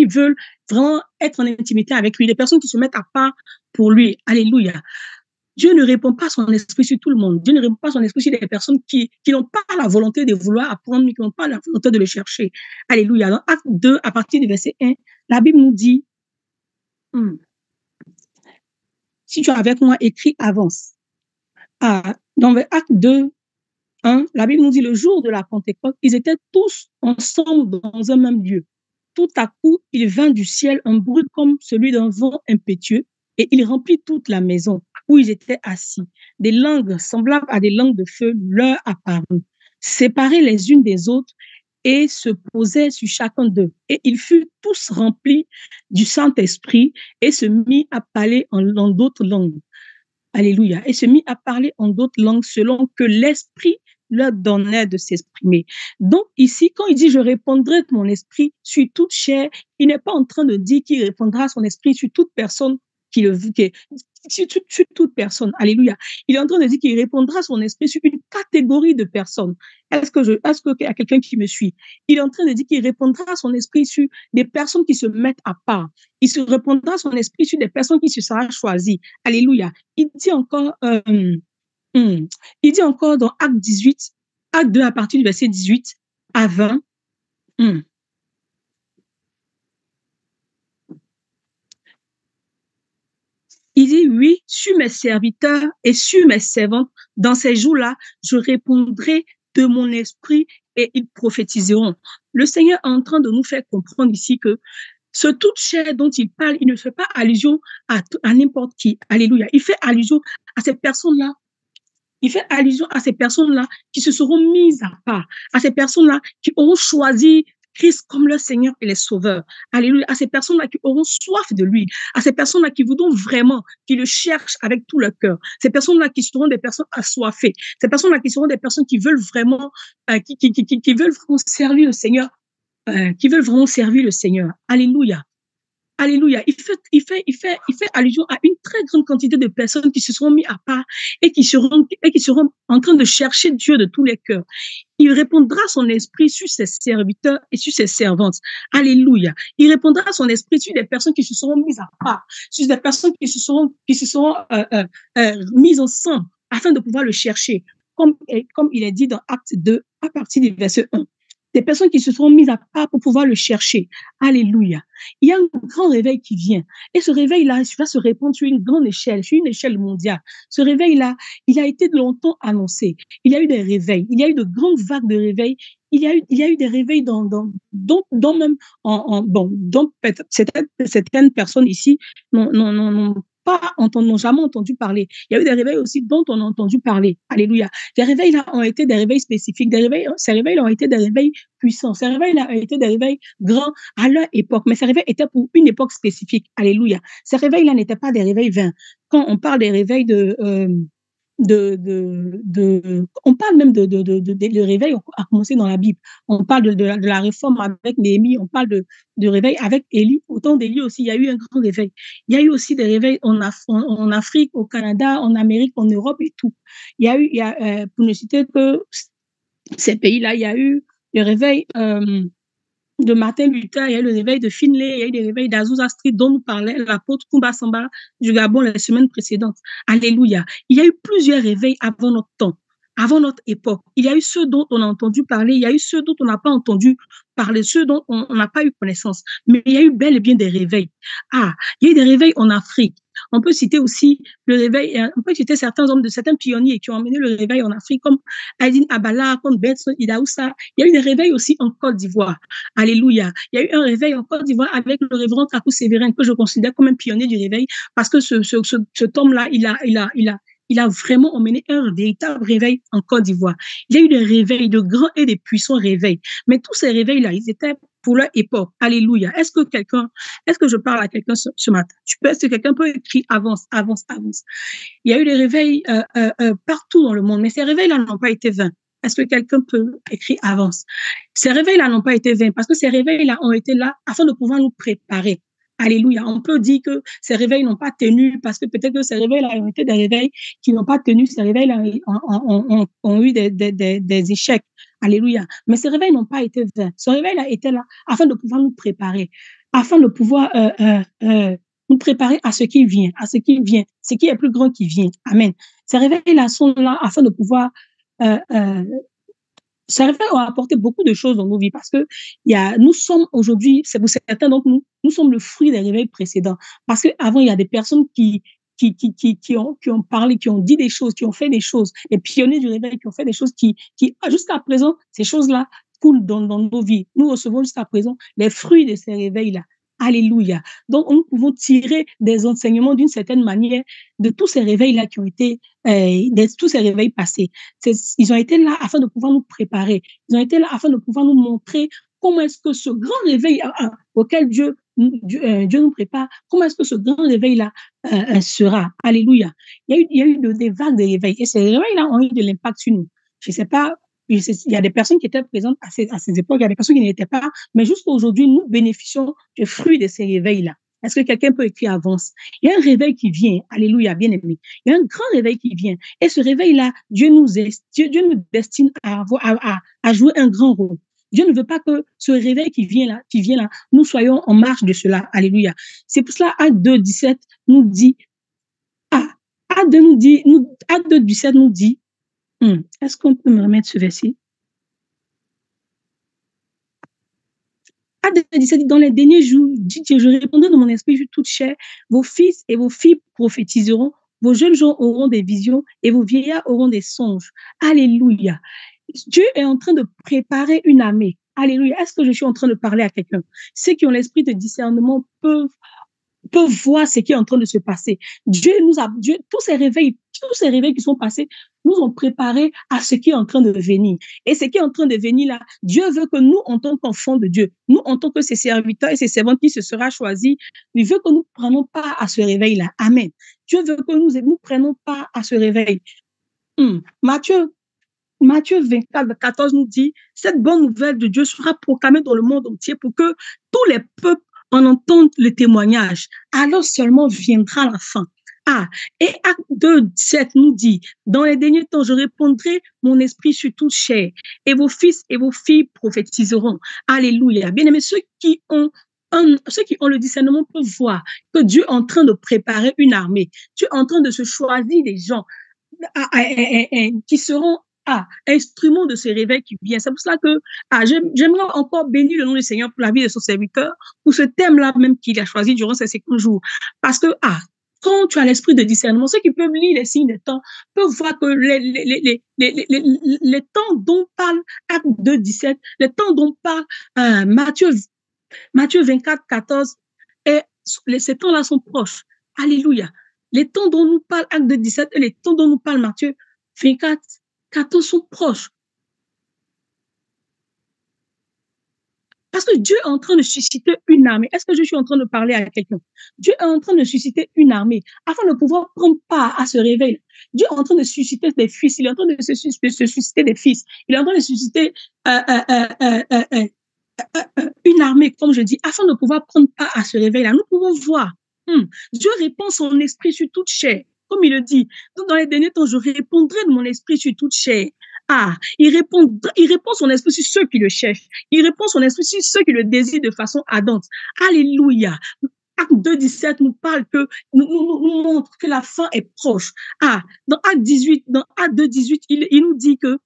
veulent vraiment être en intimité avec lui, des personnes qui se mettent à part pour lui. Alléluia. Dieu ne répand pas son esprit sur tout le monde. Dieu ne répand pas son esprit sur des personnes qui n'ont pas la volonté de vouloir apprendre, mais qui n'ont pas la volonté de le chercher. Alléluia. Dans Acte 2, à partir du verset 1, la Bible nous dit, si tu es avec moi, écris, avance. Dans Acte 2, 1, la Bible nous dit, le jour de la Pentecôte, ils étaient tous ensemble dans un même lieu. Tout à coup, il vint du ciel un bruit comme celui d'un vent impétueux et il remplit toute la maison où ils étaient assis. Des langues semblables à des langues de feu leur apparurent, séparées les unes des autres et se posaient sur chacun d'eux. Et ils furent tous remplis du Saint-Esprit et se mit à parler en d'autres langues. Alléluia. Et se mit à parler en d'autres langues selon que l'Esprit leur donnait de s'exprimer. Donc ici, quand il dit « je répondrai de mon esprit sur toute chair », il n'est pas en train de dire qu'il répondra son esprit sur toute personne sur toute personne. Alléluia. Il est en train de dire qu'il répondra son esprit sur une catégorie de personnes. Est-ce qu'il y a quelqu'un qui me suit? Il est en train de dire qu'il répondra son esprit sur des personnes qui se mettent à part. Il se répondra son esprit sur des personnes qui se seront choisies. Alléluia. Il dit encore dans Acte 18, Acte 2 à partir du verset 18 à 20. Il dit, oui, sur mes serviteurs et sur mes servantes, dans ces jours-là, je répondrai de mon esprit et ils prophétiseront. Le Seigneur est en train de nous faire comprendre ici que ce toute chair dont il parle, il ne fait pas allusion à n'importe qui. Alléluia. Il fait allusion à ces personnes-là. Il fait allusion à ces personnes-là qui se seront mises à part, à ces personnes-là qui auront choisi Christ comme leur Seigneur et les Sauveur. Alléluia. À ces personnes-là qui auront soif de lui, à ces personnes-là qui voudront vraiment, qui le cherchent avec tout leur cœur. Ces personnes-là qui seront des personnes assoiffées. Ces personnes-là qui seront des personnes qui veulent vraiment, qui veulent vraiment servir le Seigneur, qui veulent vraiment servir le Seigneur. Alléluia. Alléluia. Il fait allusion à une très grande quantité de personnes qui se seront mis à part et qui seront en train de chercher Dieu de tous les cœurs. Il répondra son esprit sur ses serviteurs et sur ses servantes. Alléluia. Il répondra son esprit sur des personnes qui se seront mises à part, sur des personnes qui se seront mises ensemble afin de pouvoir le chercher. Comme il est dit dans Acte 2 à partir du verset 1. Des personnes qui se seront mises à part pour pouvoir le chercher. Alléluia. Il y a un grand réveil qui vient. Et ce réveil-là, il va se répandre sur une grande échelle, sur une échelle mondiale. Ce réveil-là, il a été longtemps annoncé. Il y a eu des réveils. Il y a eu de grandes vagues de réveils. Il y a eu des réveils dont même, dont certaines personnes ici n'ont jamais entendu parler. Il y a eu des réveils aussi dont on a entendu parler. Alléluia. Les réveils là ont été des réveils spécifiques. Ces réveils ont été des réveils puissants. Ces réveils là ont été des réveils grands à leur époque. Mais ces réveils étaient pour une époque spécifique. Alléluia. Ces réveils là n'étaient pas des réveils vains. Quand on parle des réveils on parle même de réveil à commencer dans la Bible. On parle de la réforme avec Néhémie, on parle de réveil avec Élie. Autant d'Élie aussi, il y a eu un grand réveil. Il y a eu aussi des réveils en Afrique, au Canada, en Amérique, en Europe et tout. Pour ne citer que ces pays-là, il y a eu le réveil de Martin Luther, il y a eu le réveil de Finlay, il y a eu des réveils d'Azusa Street dont nous parlait l'apôtre Kumba Samba du Gabon les semaines précédentes. Alléluia. Il y a eu plusieurs réveils avant notre temps, avant notre époque. Il y a eu ceux dont on a entendu parler, il y a eu ceux dont on n'a pas entendu parler, ceux dont on n'a pas eu connaissance. Mais il y a eu bel et bien des réveils. Il y a eu des réveils en Afrique. On peut citer aussi le réveil, on peut citer certains hommes de certains pionniers qui ont amené le réveil en Afrique, comme Aïdine Abala, comme Benson Idaoussa. Il y a eu des réveils aussi en Côte d'Ivoire. Alléluia. Il y a eu un réveil en Côte d'Ivoire avec le révérend Kakou Sévérin, que je considère comme un pionnier du réveil, parce que cet homme-là, il a vraiment emmené un véritable réveil en Côte d'Ivoire. Il y a eu des réveils, de grands et des puissants réveils. Mais tous ces réveils-là, ils étaient pour leur époque. Alléluia. Est-ce que je parle à quelqu'un ce matin? Est-ce que quelqu'un peut écrire avance, avance, avance? Il y a eu des réveils partout dans le monde, mais ces réveils-là n'ont pas été vains. Est-ce que quelqu'un peut écrire avance? Ces réveils-là n'ont pas été vains parce que ces réveils-là ont été là afin de pouvoir nous préparer. Alléluia. On peut dire que ces réveils n'ont pas tenu parce que peut-être que ces réveils-là ont été des réveils qui n'ont pas tenu. Ces réveils-là ont eu des échecs. Alléluia. Mais ces réveils n'ont pas été vains. Ce réveil-là était là afin de pouvoir nous préparer, afin de pouvoir nous préparer à ce qui vient, ce qui est plus grand qui vient. Amen. Ces réveils-là sont là afin de pouvoir ça révèle à apporter beaucoup de choses dans nos vies parce que nous sommes aujourd'hui, c'est pour certains d'entre nous, nous sommes le fruit des réveils précédents. Parce qu'avant, il y a des personnes qui ont parlé, qui ont dit des choses, qui ont fait des choses, les pionniers du réveil qui ont fait des choses qui jusqu'à présent, ces choses-là coulent dans nos vies. Nous recevons jusqu'à présent les fruits de ces réveils-là. Alléluia. Donc, nous pouvons tirer des enseignements d'une certaine manière de tous ces réveils-là qui ont été, de tous ces réveils passés. Ils ont été là afin de pouvoir nous préparer. Ils ont été là afin de pouvoir nous montrer comment est-ce que ce grand réveil auquel Dieu nous prépare, comment est-ce que ce grand réveil-là sera. Alléluia. Il y a eu des vagues de réveils et ces réveils-là ont eu de l'impact sur nous. Je ne sais pas, il y a des personnes qui étaient présentes à ces époques, il y a des personnes qui n'étaient pas, mais jusqu'à aujourd'hui, nous bénéficions du fruit de ces réveils-là. Est-ce que quelqu'un peut écrire avance? Il y a un réveil qui vient, alléluia, bien aimé. Il y a un grand réveil qui vient. Et ce réveil-là, Dieu nous destine à jouer un grand rôle. Dieu ne veut pas que ce réveil qui vient là, nous soyons en marche de cela, alléluia. C'est pour cela, Actes 2, 17 nous dit, Actes 2, 17 nous dit, est-ce qu'on peut me remettre ce verset? Actes 2, 17 dit, dans les derniers jours, dit Dieu, je répondrai de mon esprit sur toute chair, vos fils et vos filles prophétiseront, vos jeunes gens auront des visions et vos vieillards auront des songes. Alléluia. Dieu est en train de préparer une armée. Alléluia. Est-ce que je suis en train de parler à quelqu'un? Ceux qui ont l'esprit de discernement peuvent voir ce qui est en train de se passer. Tous ces réveils qui sont passés nous ont préparés à ce qui est en train de venir. Et ce qui est en train de venir là, Dieu veut que nous, en tant qu'enfants de Dieu, nous, en tant que ses serviteurs et ses servantes qui se sera choisis, il veut que nous ne prenions pas à ce réveil-là. Amen. Dieu veut que nous ne prenions pas à ce réveil. Matthieu 24, 14 nous dit, cette bonne nouvelle de Dieu sera proclamée dans le monde entier pour que tous les peuples en entendent le témoignage. Alors seulement viendra la fin. Et Acte 2, 17 nous dit, dans les derniers temps, je répondrai mon esprit sur toute chair, et vos fils et vos filles prophétiseront. Alléluia. Bien aimés, ceux qui ont le discernement peuvent voir que Dieu est en train de préparer une armée. Dieu est en train de se choisir des gens qui seront instruments de ce réveil qui vient. C'est pour cela que j'aimerais encore bénir le nom du Seigneur pour la vie de son serviteur, pour ce thème-là même qu'il a choisi durant ces 50 jours. Parce que, quand tu as l'esprit de discernement, ceux qui peuvent lire les signes des temps peuvent voir que les temps dont parle Acte 2, 17, les temps dont parle Matthieu 24, 14, et ces temps-là sont proches. Alléluia. Les temps dont nous parle Acte 2, 17 et les temps dont nous parle Matthieu 24, 14 sont proches. Parce que Dieu est en train de susciter une armée. Est-ce que je suis en train de parler à quelqu'un? Dieu est en train de susciter une armée afin de pouvoir prendre part à ce réveil. Dieu est en train de susciter des fils. Il est en train de se susciter des fils. Il est en train de susciter une armée, comme je dis, afin de pouvoir prendre part à ce réveil-là. Nous pouvons voir. Dieu répand son esprit sur toute chair. Comme il le dit, dans les derniers temps, je répondrai de mon esprit sur toute chair. Il répond son esprit sur ceux qui le cherchent. Il répond son esprit sur ceux qui le désirent de façon ardente. Alléluia. Acte 2, 17 nous parle nous montre que la fin est proche. Dans Acte 2, 18, il nous dit que,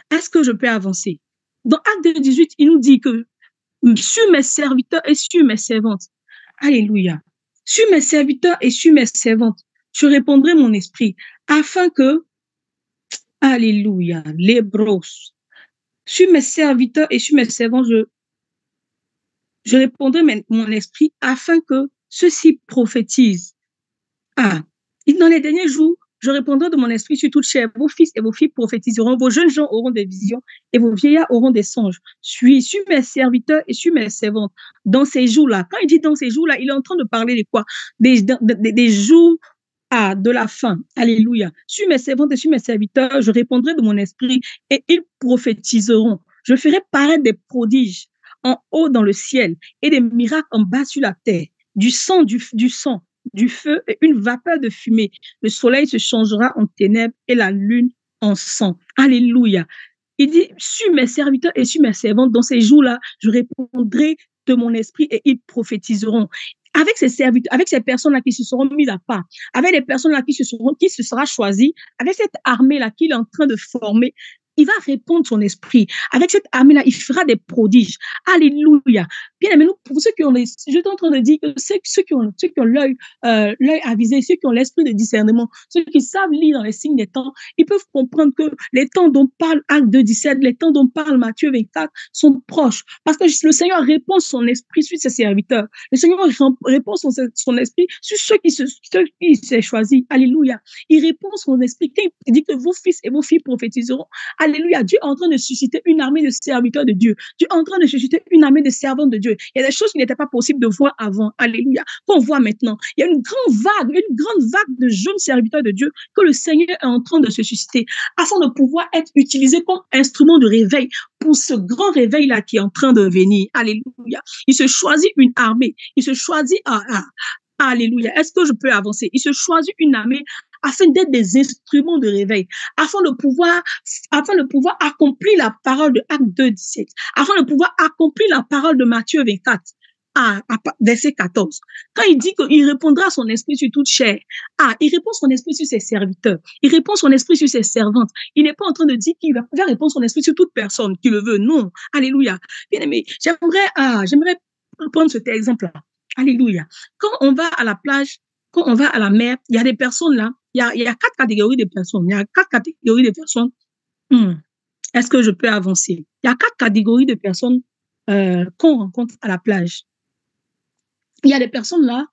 est-ce que je peux avancer? Dans Acte 2, 18, il nous dit que, sur mes serviteurs et sur mes servantes. Alléluia. Sur mes serviteurs et sur mes servantes, je répondrai mon esprit afin que, alléluia, les bros. Sur mes serviteurs et sur mes servants, je répondrai mon esprit afin que ceux-ci prophétisent. Dans les derniers jours, je répondrai de mon esprit sur toute chair. Vos fils et vos filles prophétiseront, vos jeunes gens auront des visions et vos vieillards auront des songes. Sur mes serviteurs et sur mes servantes. Dans ces jours-là, quand il dit dans ces jours-là, il est en train de parler de quoi? Des jours de la fin. Alléluia. Sur mes servantes et sur mes serviteurs, je répondrai de mon esprit et ils prophétiseront. Je ferai paraître des prodiges en haut dans le ciel et des miracles en bas sur la terre, du sang, du feu et une vapeur de fumée. Le soleil se changera en ténèbres et la lune en sang. Alléluia. Il dit, sur mes serviteurs et sur mes servantes, dans ces jours-là, je répondrai de mon esprit et ils prophétiseront. avec ces serviteurs, avec ces personnes-là qui se seront mises à part, avec les personnes-là qui se sera choisies, avec cette armée-là qu'il est en train de former, il va répondre son esprit. Avec cette armée-là, il fera des prodiges. Alléluia. Bien aimé, nous, pour ceux qui ont je suis en train de dire que ceux qui ont l'œil avisé, ceux qui ont l'esprit de discernement, ceux qui savent lire dans les signes des temps, ils peuvent comprendre que les temps dont parle Acte 2:17, les temps dont parle Matthieu 24 sont proches. Parce que le Seigneur répond son esprit sur ses serviteurs. Le Seigneur répond son esprit sur ceux qui s'est choisi. Alléluia. Il répond son esprit quand il dit que vos fils et vos filles prophétiseront. Alléluia. Dieu est en train de susciter une armée de serviteurs de Dieu. Dieu est en train de susciter une armée de servants de Dieu. Il y a des choses qui n'étaient pas possibles de voir avant. Alléluia. Qu'on voit maintenant. Il y a une grande vague de jeunes serviteurs de Dieu que le Seigneur est en train de se susciter afin de pouvoir être utilisés comme instrument de réveil pour ce grand réveil-là qui est en train de venir. Alléluia. Il se choisit une armée. Il se choisit Alléluia. Est-ce que je peux avancer? Il se choisit une armée afin d'être des instruments de réveil, afin de pouvoir accomplir la parole de Acte 2:17, afin de pouvoir accomplir la parole de Matthieu 24, verset 14. Quand il dit qu'il répondra son esprit sur toute chair, il répond son esprit sur ses serviteurs, il répond son esprit sur ses servantes. Il n'est pas en train de dire qu'il va répondre son esprit sur toute personne qui le veut. Non. Alléluia. Bien aimé, j'aimerais prendre cet exemple-là. Alléluia. Quand on va à la plage, quand on va à la mer, il y a des personnes là, il y a 4 catégories de personnes. Il y a 4 catégories de personnes. Est-ce que je peux avancer? Il y a 4 catégories de personnes qu'on rencontre à la plage. Il y a des personnes là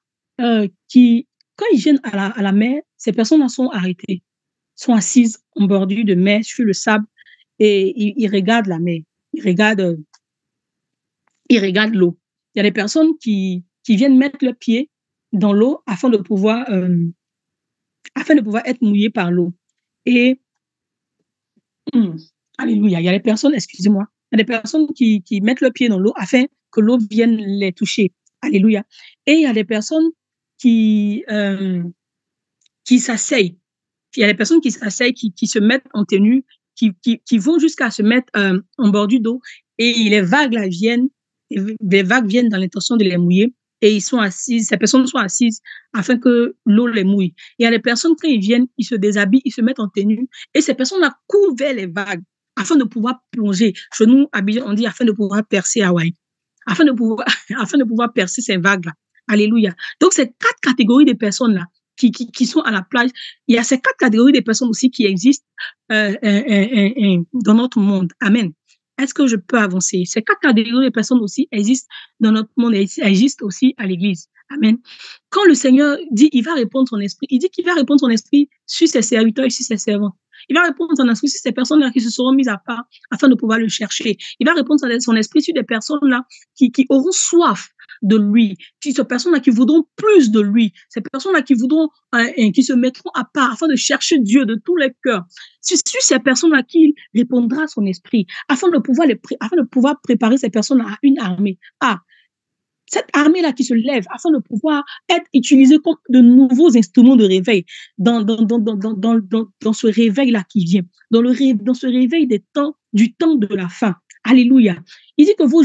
qui, quand ils viennent à la mer, ces personnes-là sont arrêtées, sont assises en bordure de mer sur le sable et ils regardent la mer, ils regardent l'eau. Il y a des personnes qui viennent mettre le pied dans l'eau afin de pouvoir être mouillées par l'eau. Et alléluia, il y a des personnes, excusez-moi, il y a des personnes qui mettent le pied dans l'eau afin que l'eau vienne les toucher. Alléluia. Et il y a des personnes qui s'asseyent. Il y a des personnes qui s'asseyent, qui se mettent en tenue, qui vont jusqu'à se mettre en bordure d'eau et les vagues viennent dans l'intention de les mouiller. Et ces personnes sont assises afin que l'eau les mouille. Il y a des personnes, quand ils viennent, ils se déshabillent, ils se mettent en tenue, et ces personnes-là courent vers les vagues afin de pouvoir plonger. Chez nous, on dit afin de pouvoir percer Hawaï, afin de pouvoir percer ces vagues-là. Alléluia. Donc, ces 4 catégories de personnes-là qui sont à la plage, il y a ces 4 catégories de personnes aussi qui existent dans notre monde. Amen. Est-ce que je peux avancer? Ces 4 catégories de personnes aussi existent dans notre monde et existent aussi à l'église. Amen. Quand le Seigneur dit il va répondre son esprit, il dit qu'il va répondre son esprit sur ses serviteurs et sur ses servants. Il va répondre son esprit sur ces personnes-là qui se seront mises à part afin de pouvoir le chercher. Il va répondre son esprit sur des personnes-là qui auront soif de lui, ces personnes-là qui voudront plus de lui, ces personnes-là qui se mettront à part afin de chercher Dieu de tous les cœurs. C'est sur ces personnes-là qu'il répondra son esprit afin de pouvoir préparer ces personnes-là à une armée. Cette armée-là qui se lève afin de pouvoir être utilisée comme de nouveaux instruments de réveil dans ce réveil-là qui vient, dans ce réveil du temps de la fin. Alléluia. Il dit que vos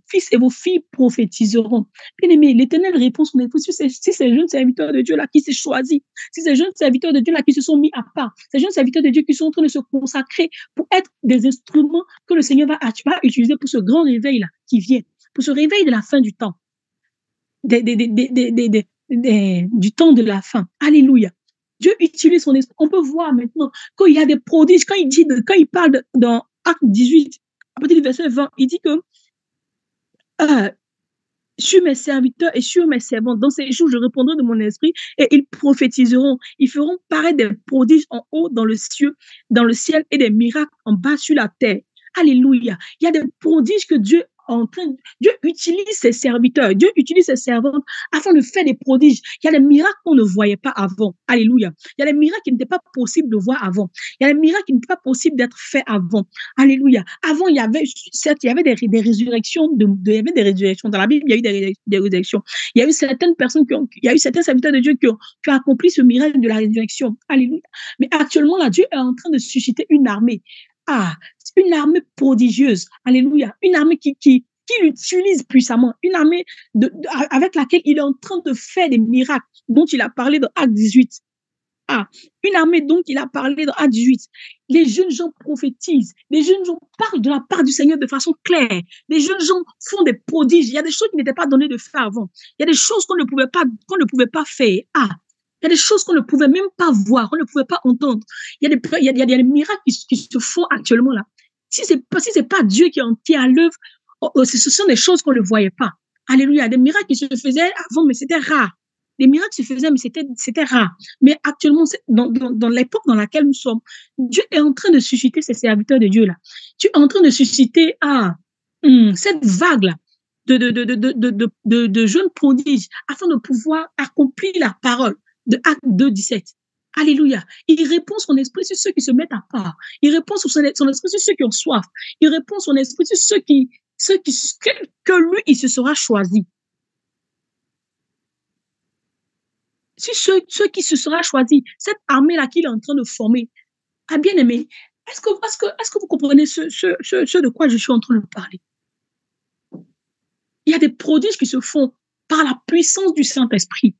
fils et vos filles prophétiseront. Bien aimé, l'Éternel répond son esprit sur ces jeunes serviteurs de Dieu là qui s'est choisi, si ces jeunes serviteurs de Dieu là qui se sont mis à part, ces jeunes serviteurs de Dieu qui sont en train de se consacrer pour être des instruments que le Seigneur va utiliser pour ce grand réveil là qui vient, pour ce réveil de la fin du temps, du temps de la fin. Alléluia. Dieu utilise son esprit. On peut voir maintenant qu'il y a des prodiges. Quand il parle dans Acte 18, à partir du verset 20, il dit que sur mes serviteurs et sur mes servantes, dans ces jours, je répondrai de mon esprit et ils prophétiseront. Ils feront paraître des prodiges en haut dans le ciel et des miracles en bas sur la terre. Alléluia. Il y a des prodiges que Dieu utilise ses serviteurs, Dieu utilise ses servantes afin de faire des prodiges. Il y a des miracles qu'on ne voyait pas avant. Alléluia. Il y a des miracles qui n'étaient pas possibles de voir avant. Il y a des miracles qui n'étaient pas possibles d'être faits avant. Alléluia. Avant, il y avait des résurrections, il y avait des résurrections. Dans la Bible, il y a eu des résurrections. Il y a eu certaines personnes il y a eu certains serviteurs de Dieu qui ont accompli ce miracle de la résurrection. Alléluia. Mais actuellement, là, Dieu est en train de susciter une armée. Une armée prodigieuse. Alléluia. Une armée qui qu'il utilise puissamment, une armée avec laquelle il est en train de faire des miracles dont il a parlé dans Acte 18. Ah, une armée dont il a parlé dans Acte 18. Les jeunes gens prophétisent, les jeunes gens parlent de la part du Seigneur de façon claire, les jeunes gens font des prodiges, il y a des choses qui n'étaient pas données de faire avant, il y a des choses qu'on ne pouvait pas faire. Ah, il y a des choses qu'on ne pouvait même pas voir, qu'on ne pouvait pas entendre. Il y a des miracles qui se font actuellement là. Si c'est pas Dieu qui est à l'œuvre, ce sont des choses qu'on ne voyait pas. Alléluia, des miracles qui se faisaient avant, mais c'était rare. Les miracles se faisaient, mais c'était rare. Mais actuellement, dans l'époque dans laquelle nous sommes, Dieu est en train de susciter ces serviteurs de Dieu là. Dieu est en train de susciter cette vague là de jeunes prodiges afin de pouvoir accomplir la parole de Acte 2, 17. Alléluia. Il répond son esprit sur ceux qui se mettent à part. Il répond son esprit sur ceux qui ont soif. Il répond son esprit sur ceux que lui, il se sera choisi. Si ceux qui se sera choisi, cette armée-là qu'il est en train de former, ah bien aimé, est-ce que vous comprenez ce de quoi je suis en train de parler? Il y a des prodiges qui se font par la puissance du Saint-Esprit.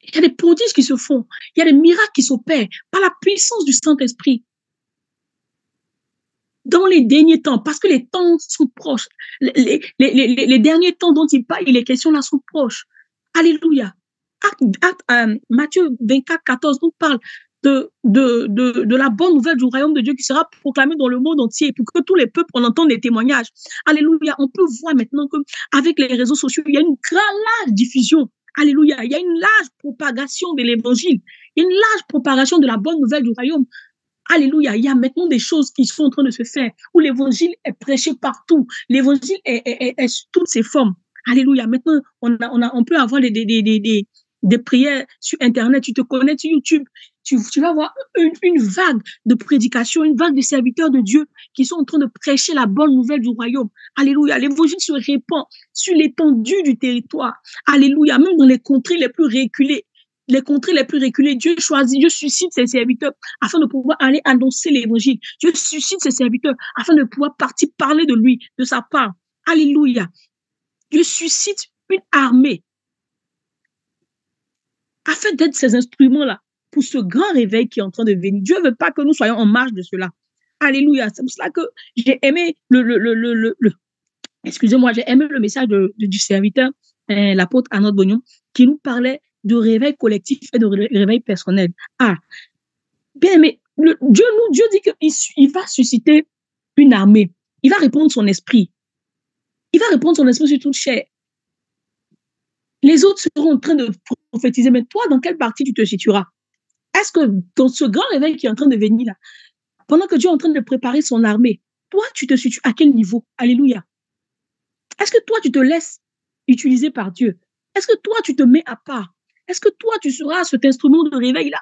Il y a des prodiges qui se font. Il y a des miracles qui s'opèrent par la puissance du Saint-Esprit. Dans les derniers temps, parce que les temps sont proches. Les derniers temps dont il est question là sont proches. Alléluia. Matthieu 24, 14 nous parle de la bonne nouvelle du royaume de Dieu qui sera proclamée dans le monde entier pour que tous les peuples en entendent des témoignages. Alléluia. On peut voir maintenant qu'avec les réseaux sociaux, il y a une large diffusion. Alléluia. Il y a une large propagation de l'évangile. Il y a une large propagation de la bonne nouvelle du royaume. Alléluia. Il y a maintenant des choses qui sont en train de se faire où l'évangile est prêché partout. L'évangile est sous toutes ses formes. Alléluia. Maintenant, on peut avoir des prières sur Internet. Tu te connectes sur YouTube. Tu vas avoir une vague de prédication, une vague de serviteurs de Dieu qui sont en train de prêcher la bonne nouvelle du royaume. Alléluia. L'évangile se répand sur l'étendue du territoire. Alléluia. Même dans les contrées les plus reculées. Les contrées les plus reculées, Dieu choisit, Dieu suscite ses serviteurs afin de pouvoir aller annoncer l'évangile. Dieu suscite ses serviteurs afin de pouvoir partir parler de lui, de sa part. Alléluia. Dieu suscite une armée afin d'être ces instruments-là pour ce grand réveil qui est en train de venir. Dieu ne veut pas que nous soyons en marge de cela. Alléluia. C'est pour cela que j'ai aimé excusez-moi, j'ai aimé le message du serviteur, l'apôtre Arnaud Bognon, qui nous parlait de réveil collectif et de réveil personnel. Ah, bien, mais Dieu dit qu'il va susciter une armée. Il va répondre son esprit. Il va répondre son esprit sur toute chair. Les autres seront en train de prophétiser. Mais toi, dans quelle partie tu te situeras? Est-ce que dans ce grand réveil qui est en train de venir là, pendant que Dieu est en train de préparer son armée, toi, tu te situes à quel niveau? Alléluia. Est-ce que toi, tu te laisses utiliser par Dieu? Est-ce que toi, tu te mets à part? Est-ce que toi, tu seras cet instrument de réveil-là?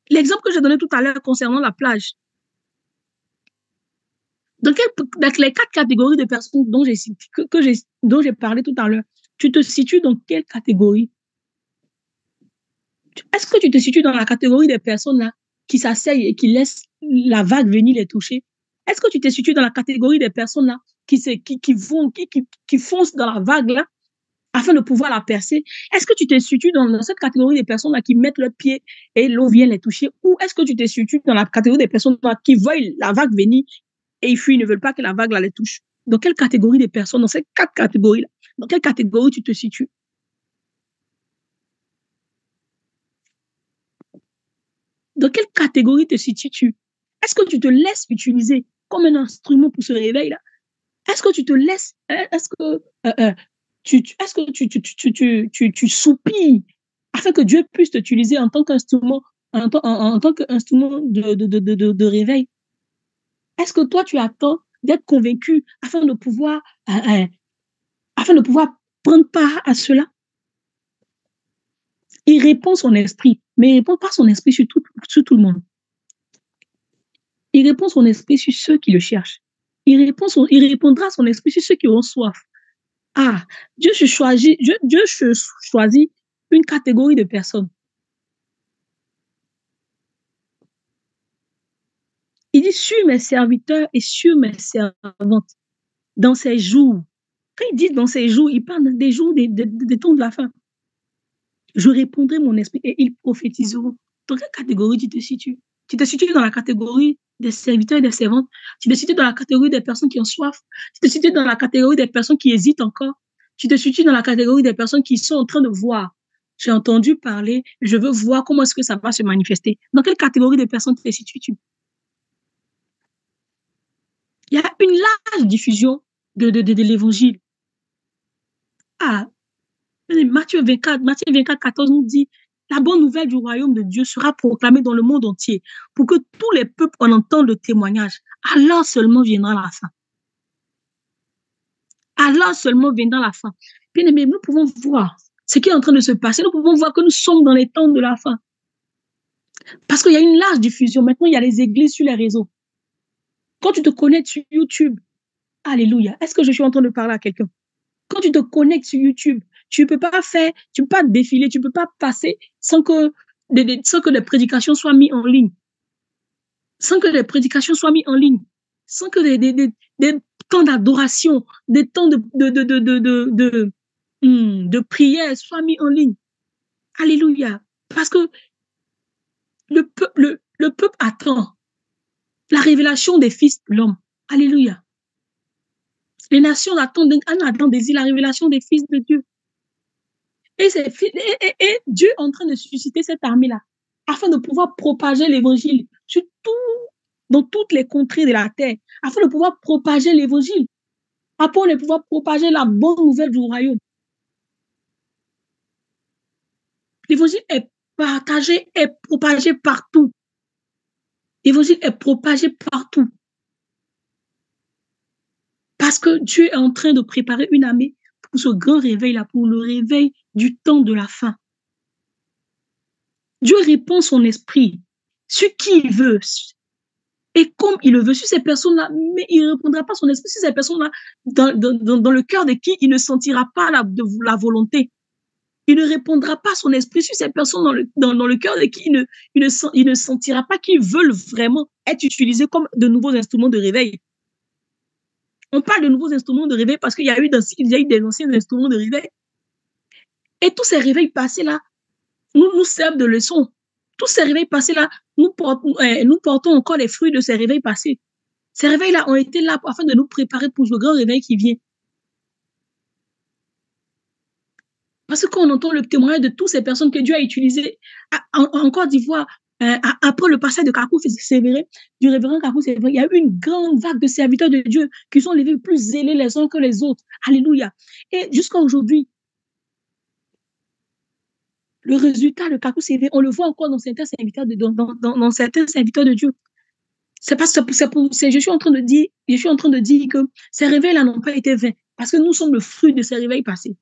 L'exemple que j'ai donné tout à l'heure concernant la plage. Dans les 4 catégories de personnes dont j'ai parlé tout à l'heure, tu te situes dans quelle catégorie? Est-ce que tu te situes dans la catégorie des personnes là qui s'asseyent et qui laissent la vague venir les toucher? Est-ce que tu te situes dans la catégorie des personnes là qui foncent dans la vague là afin de pouvoir la percer? Est-ce que tu te situes dans cette catégorie des personnes là qui mettent leurs pieds et l'eau vient les toucher? Ou est-ce que tu te situes dans la catégorie des personnes là qui voient la vague venir et ils fuient, ils ne veulent pas que la vague là les touche? Dans quelle catégorie des personnes, dans ces 4 catégories là, dans quelle catégorie tu te situes? Dans quelle catégorie te situes-tu? Est-ce que tu te laisses utiliser comme un instrument pour ce réveil-là? Est-ce que tu te laisses, est-ce que tu soupires afin que Dieu puisse t'utiliser en tant qu'instrument, en tant qu'instrument de réveil? Est-ce que toi, tu attends d'être convaincu afin de pouvoir prendre part à cela? Il répond son esprit, mais il ne répond pas son esprit sur tout le monde. Il répond son esprit sur ceux qui le cherchent. Il répondra son esprit sur ceux qui ont soif. Ah, Dieu choisit une catégorie de personnes. Il dit sur mes serviteurs et sur mes servantes, dans ces jours. Quand il dit dans ces jours, il parle des jours des temps de la fin. Je répondrai mon esprit et ils prophétiseront. Dans quelle catégorie tu te situes? Tu te situes dans la catégorie des serviteurs et des servantes. Tu te situes dans la catégorie des personnes qui ont soif. Tu te situes dans la catégorie des personnes qui hésitent encore. Tu te situes dans la catégorie des personnes qui sont en train de voir. J'ai entendu parler, je veux voir comment est-ce que ça va se manifester. Dans quelle catégorie de personnes te situes-tu? Il y a une large diffusion de l'évangile. Ah, Matthieu 24, 14 nous dit, la bonne nouvelle du royaume de Dieu sera proclamée dans le monde entier pour que tous les peuples en entendent le témoignage. Alors seulement viendra la fin. Alors seulement viendra la fin. Bien aimé, nous pouvons voir ce qui est en train de se passer. Nous pouvons voir que nous sommes dans les temps de la fin. Parce qu'il y a une large diffusion. Maintenant, il y a les églises sur les réseaux. Quand tu te connectes sur YouTube, alléluia, est-ce que je suis en train de parler à quelqu'un? Quand tu te connectes sur YouTube, tu peux pas défiler, tu peux pas passer sans que les prédications soient mises en ligne. Sans que les prédications soient mises en ligne. Sans que des temps d'adoration, des temps de prière soient mis en ligne. Alléluia. Parce que le peuple attend la révélation des fils de l'homme. Alléluia. Les nations attendent la révélation des fils de Dieu. Et Dieu est en train de susciter cette armée-là afin de pouvoir propager l'évangile dans toutes les contrées de la terre, afin de pouvoir propager l'évangile, afin de pouvoir propager la bonne nouvelle du royaume. L'évangile est partagé et propagé partout. L'évangile est propagé partout. Parce que Dieu est en train de préparer une armée pour ce grand réveil-là, pour le réveil du temps de la fin. Dieu répand son esprit sur qui il veut et comme il le veut sur ces personnes-là, mais il ne répondra pas son esprit sur ces personnes-là dans le cœur de qui il ne sentira pas la volonté. Il ne répondra pas son esprit sur ces personnes dans le cœur de qui il ne sentira pas qu'ils veulent vraiment être utilisés comme de nouveaux instruments de réveil. On parle de nouveaux instruments de réveil parce qu'il y a eu des anciens instruments de réveil. Et tous ces réveils passés-là nous servent de leçon. Tous ces réveils passés-là, nous portons encore les fruits de ces réveils passés. Ces réveils-là ont été là afin de nous préparer pour le grand réveil qui vient. Parce que quand on entend le témoignage de toutes ces personnes que Dieu a utilisées en Côte d'Ivoire, après le passage de Kakou Sévéré, du révérend Kakou Sévéré, il y a eu une grande vague de serviteurs de Dieu qui sont levés plus zélés les uns que les autres. Alléluia. Et jusqu'à aujourd'hui, le résultat de Kakou Sévéré, on le voit encore dans certains serviteurs de Dieu. Je suis en train de dire que ces réveils-là n'ont pas été vains parce que nous sommes le fruit de ces réveils passés.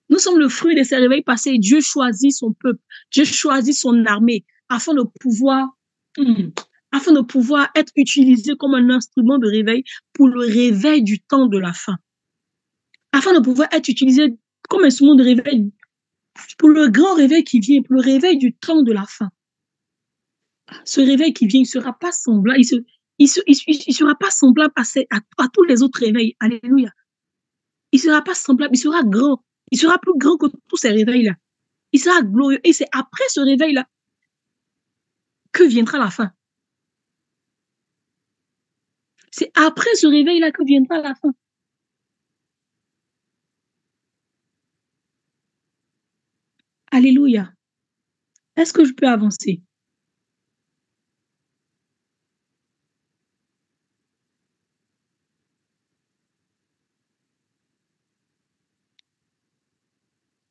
Nous sommes le fruit de ces réveils passés. Dieu choisit son peuple, Dieu choisit son armée afin de pouvoir être utilisé comme un instrument de réveil pour le réveil du temps de la fin. Afin de pouvoir être utilisé comme instrument de réveil pour le grand réveil qui vient, pour le réveil du temps de la fin. Ce réveil qui vient, il ne sera pas semblable, il sera pas semblable à tous les autres réveils. Alléluia. Il ne sera pas semblable, il sera grand. Il sera plus grand que tous ces réveils-là. Il sera glorieux. Et c'est après ce réveil-là que viendra la fin. C'est après ce réveil-là que viendra la fin. Alléluia. Est-ce que je peux avancer?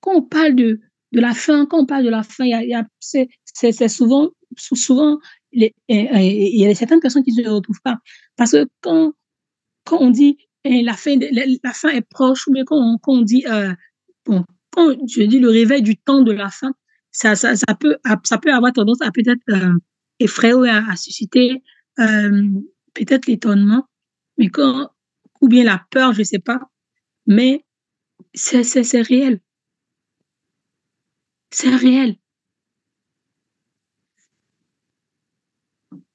Quand on parle de la fin, c'est souvent, il y a certaines personnes qui ne se retrouvent pas. Parce que quand on dit la fin est proche, ou bien quand on dit, quand je dis le réveil du temps de la fin, ça peut avoir tendance à peut-être effrayer ou à susciter peut-être l'étonnement, mais ou bien la peur, je ne sais pas, mais c'est réel. C'est réel.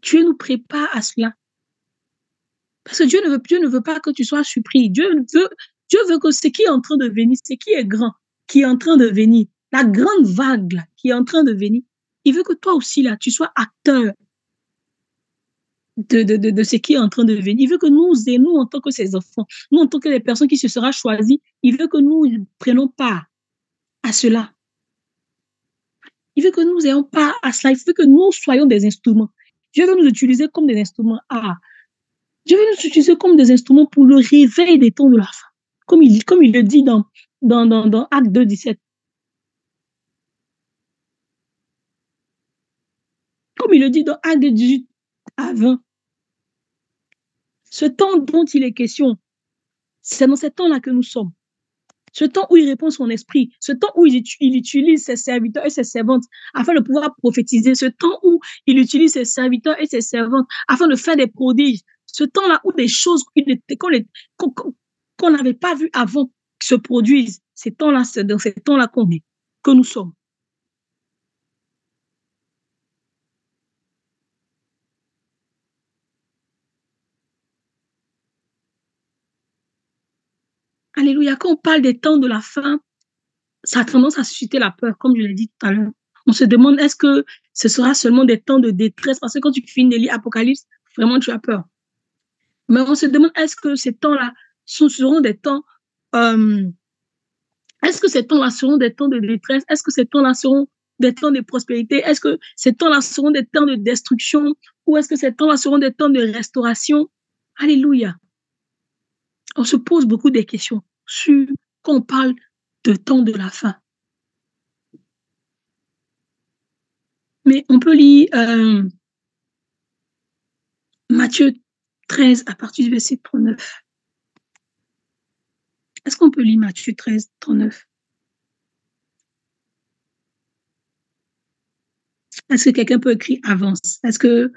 Dieu nous prépare à cela. Parce que Dieu ne veut pas que tu sois surpris. Dieu veut que ce qui est en train de venir, ce qui est grand, qui est en train de venir, la grande vague là, qui est en train de venir, il veut que toi aussi, là, tu sois acteur de ce qui est en train de venir. Il veut que nous, en tant que ses enfants, nous, en tant que les personnes qui se seront choisies, il veut que nous prenions part à cela. Il veut que nous ayons part à cela. Il veut que nous soyons des instruments. Dieu veut nous utiliser comme des instruments. Dieu veut nous utiliser comme des instruments pour le réveil des temps de la fin. Comme il le dit dans Acte 2, 17. Comme il le dit dans Acte 2, 18 à 20. Ce temps dont il est question, c'est dans ce temps-là que nous sommes. Ce temps où il répand son esprit, ce temps où il utilise ses serviteurs et ses servantes afin de pouvoir prophétiser, ce temps où il utilise ses serviteurs et ses servantes afin de faire des prodiges, ce temps-là où des choses qu'on n'avait pas vues avant se produisent, c'est dans ces temps-là que nous sommes. Alléluia. Quand on parle des temps de la fin, ça a tendance à susciter la peur, comme je l'ai dit tout à l'heure. On se demande, est-ce que ce sera seulement des temps de détresse? Parce que quand tu finis de lire Apocalypse, vraiment, tu as peur. Mais on se demande, est-ce que ces temps-là seront des temps... est-ce que ces temps-là seront des temps de détresse? Est-ce que ces temps-là seront des temps de prospérité? Est-ce que ces temps-là seront des temps de destruction? Ou est-ce que ces temps-là seront des temps de restauration? Alléluia. On se pose beaucoup de questions quand on parle de temps de la fin. Mais on peut lire Matthieu 13 à partir du verset 39. Est-ce qu'on peut lire Matthieu 13, 39? Est-ce que quelqu'un peut écrire avance? Est-ce que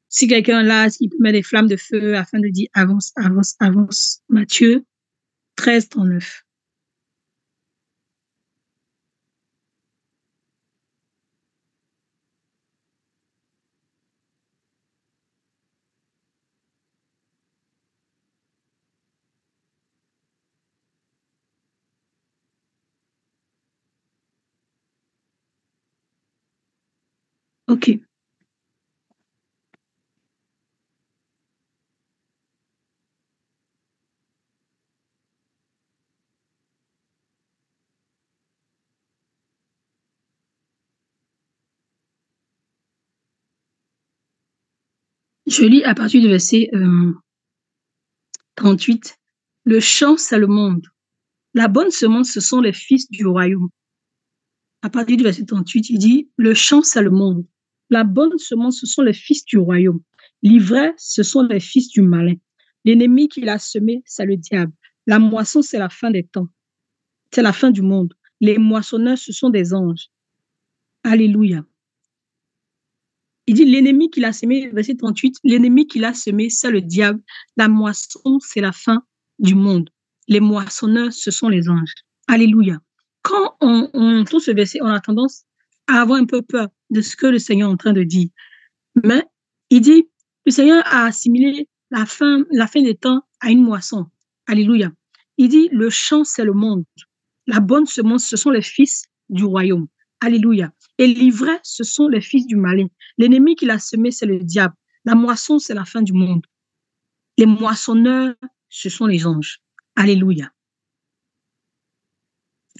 si quelqu'un là, il peut mettre des flammes de feu afin de dire avance, avance, avance? Matthieu 13, 39. OK. Je lis à partir du verset 38. Le champ, c'est le monde. La bonne semence, ce sont les fils du royaume. À partir du verset 38, il dit, le champ, c'est le monde. La bonne semence, ce sont les fils du royaume. L'ivraie, ce sont les fils du malin. L'ennemi qui l'a semé, c'est le diable. La moisson, c'est la fin des temps. C'est la fin du monde. Les moissonneurs, ce sont des anges. Alléluia. Il dit, l'ennemi qui l'a semé, verset 38, l'ennemi qui l'a semé, c'est le diable. La moisson, c'est la fin du monde. Les moissonneurs, ce sont les anges. Alléluia. Quand on entend ce verset, on a tendance à avoir un peu peur de ce que le Seigneur est en train de dire. Mais il dit, le Seigneur a assimilé la fin des temps à une moisson. Alléluia. Il dit, le champ, c'est le monde. La bonne semence, ce sont les fils du royaume. Alléluia. Et l'ivraie, ce sont les fils du malin. L'ennemi qui l'a semé, c'est le diable. La moisson, c'est la fin du monde. Les moissonneurs, ce sont les anges. Alléluia.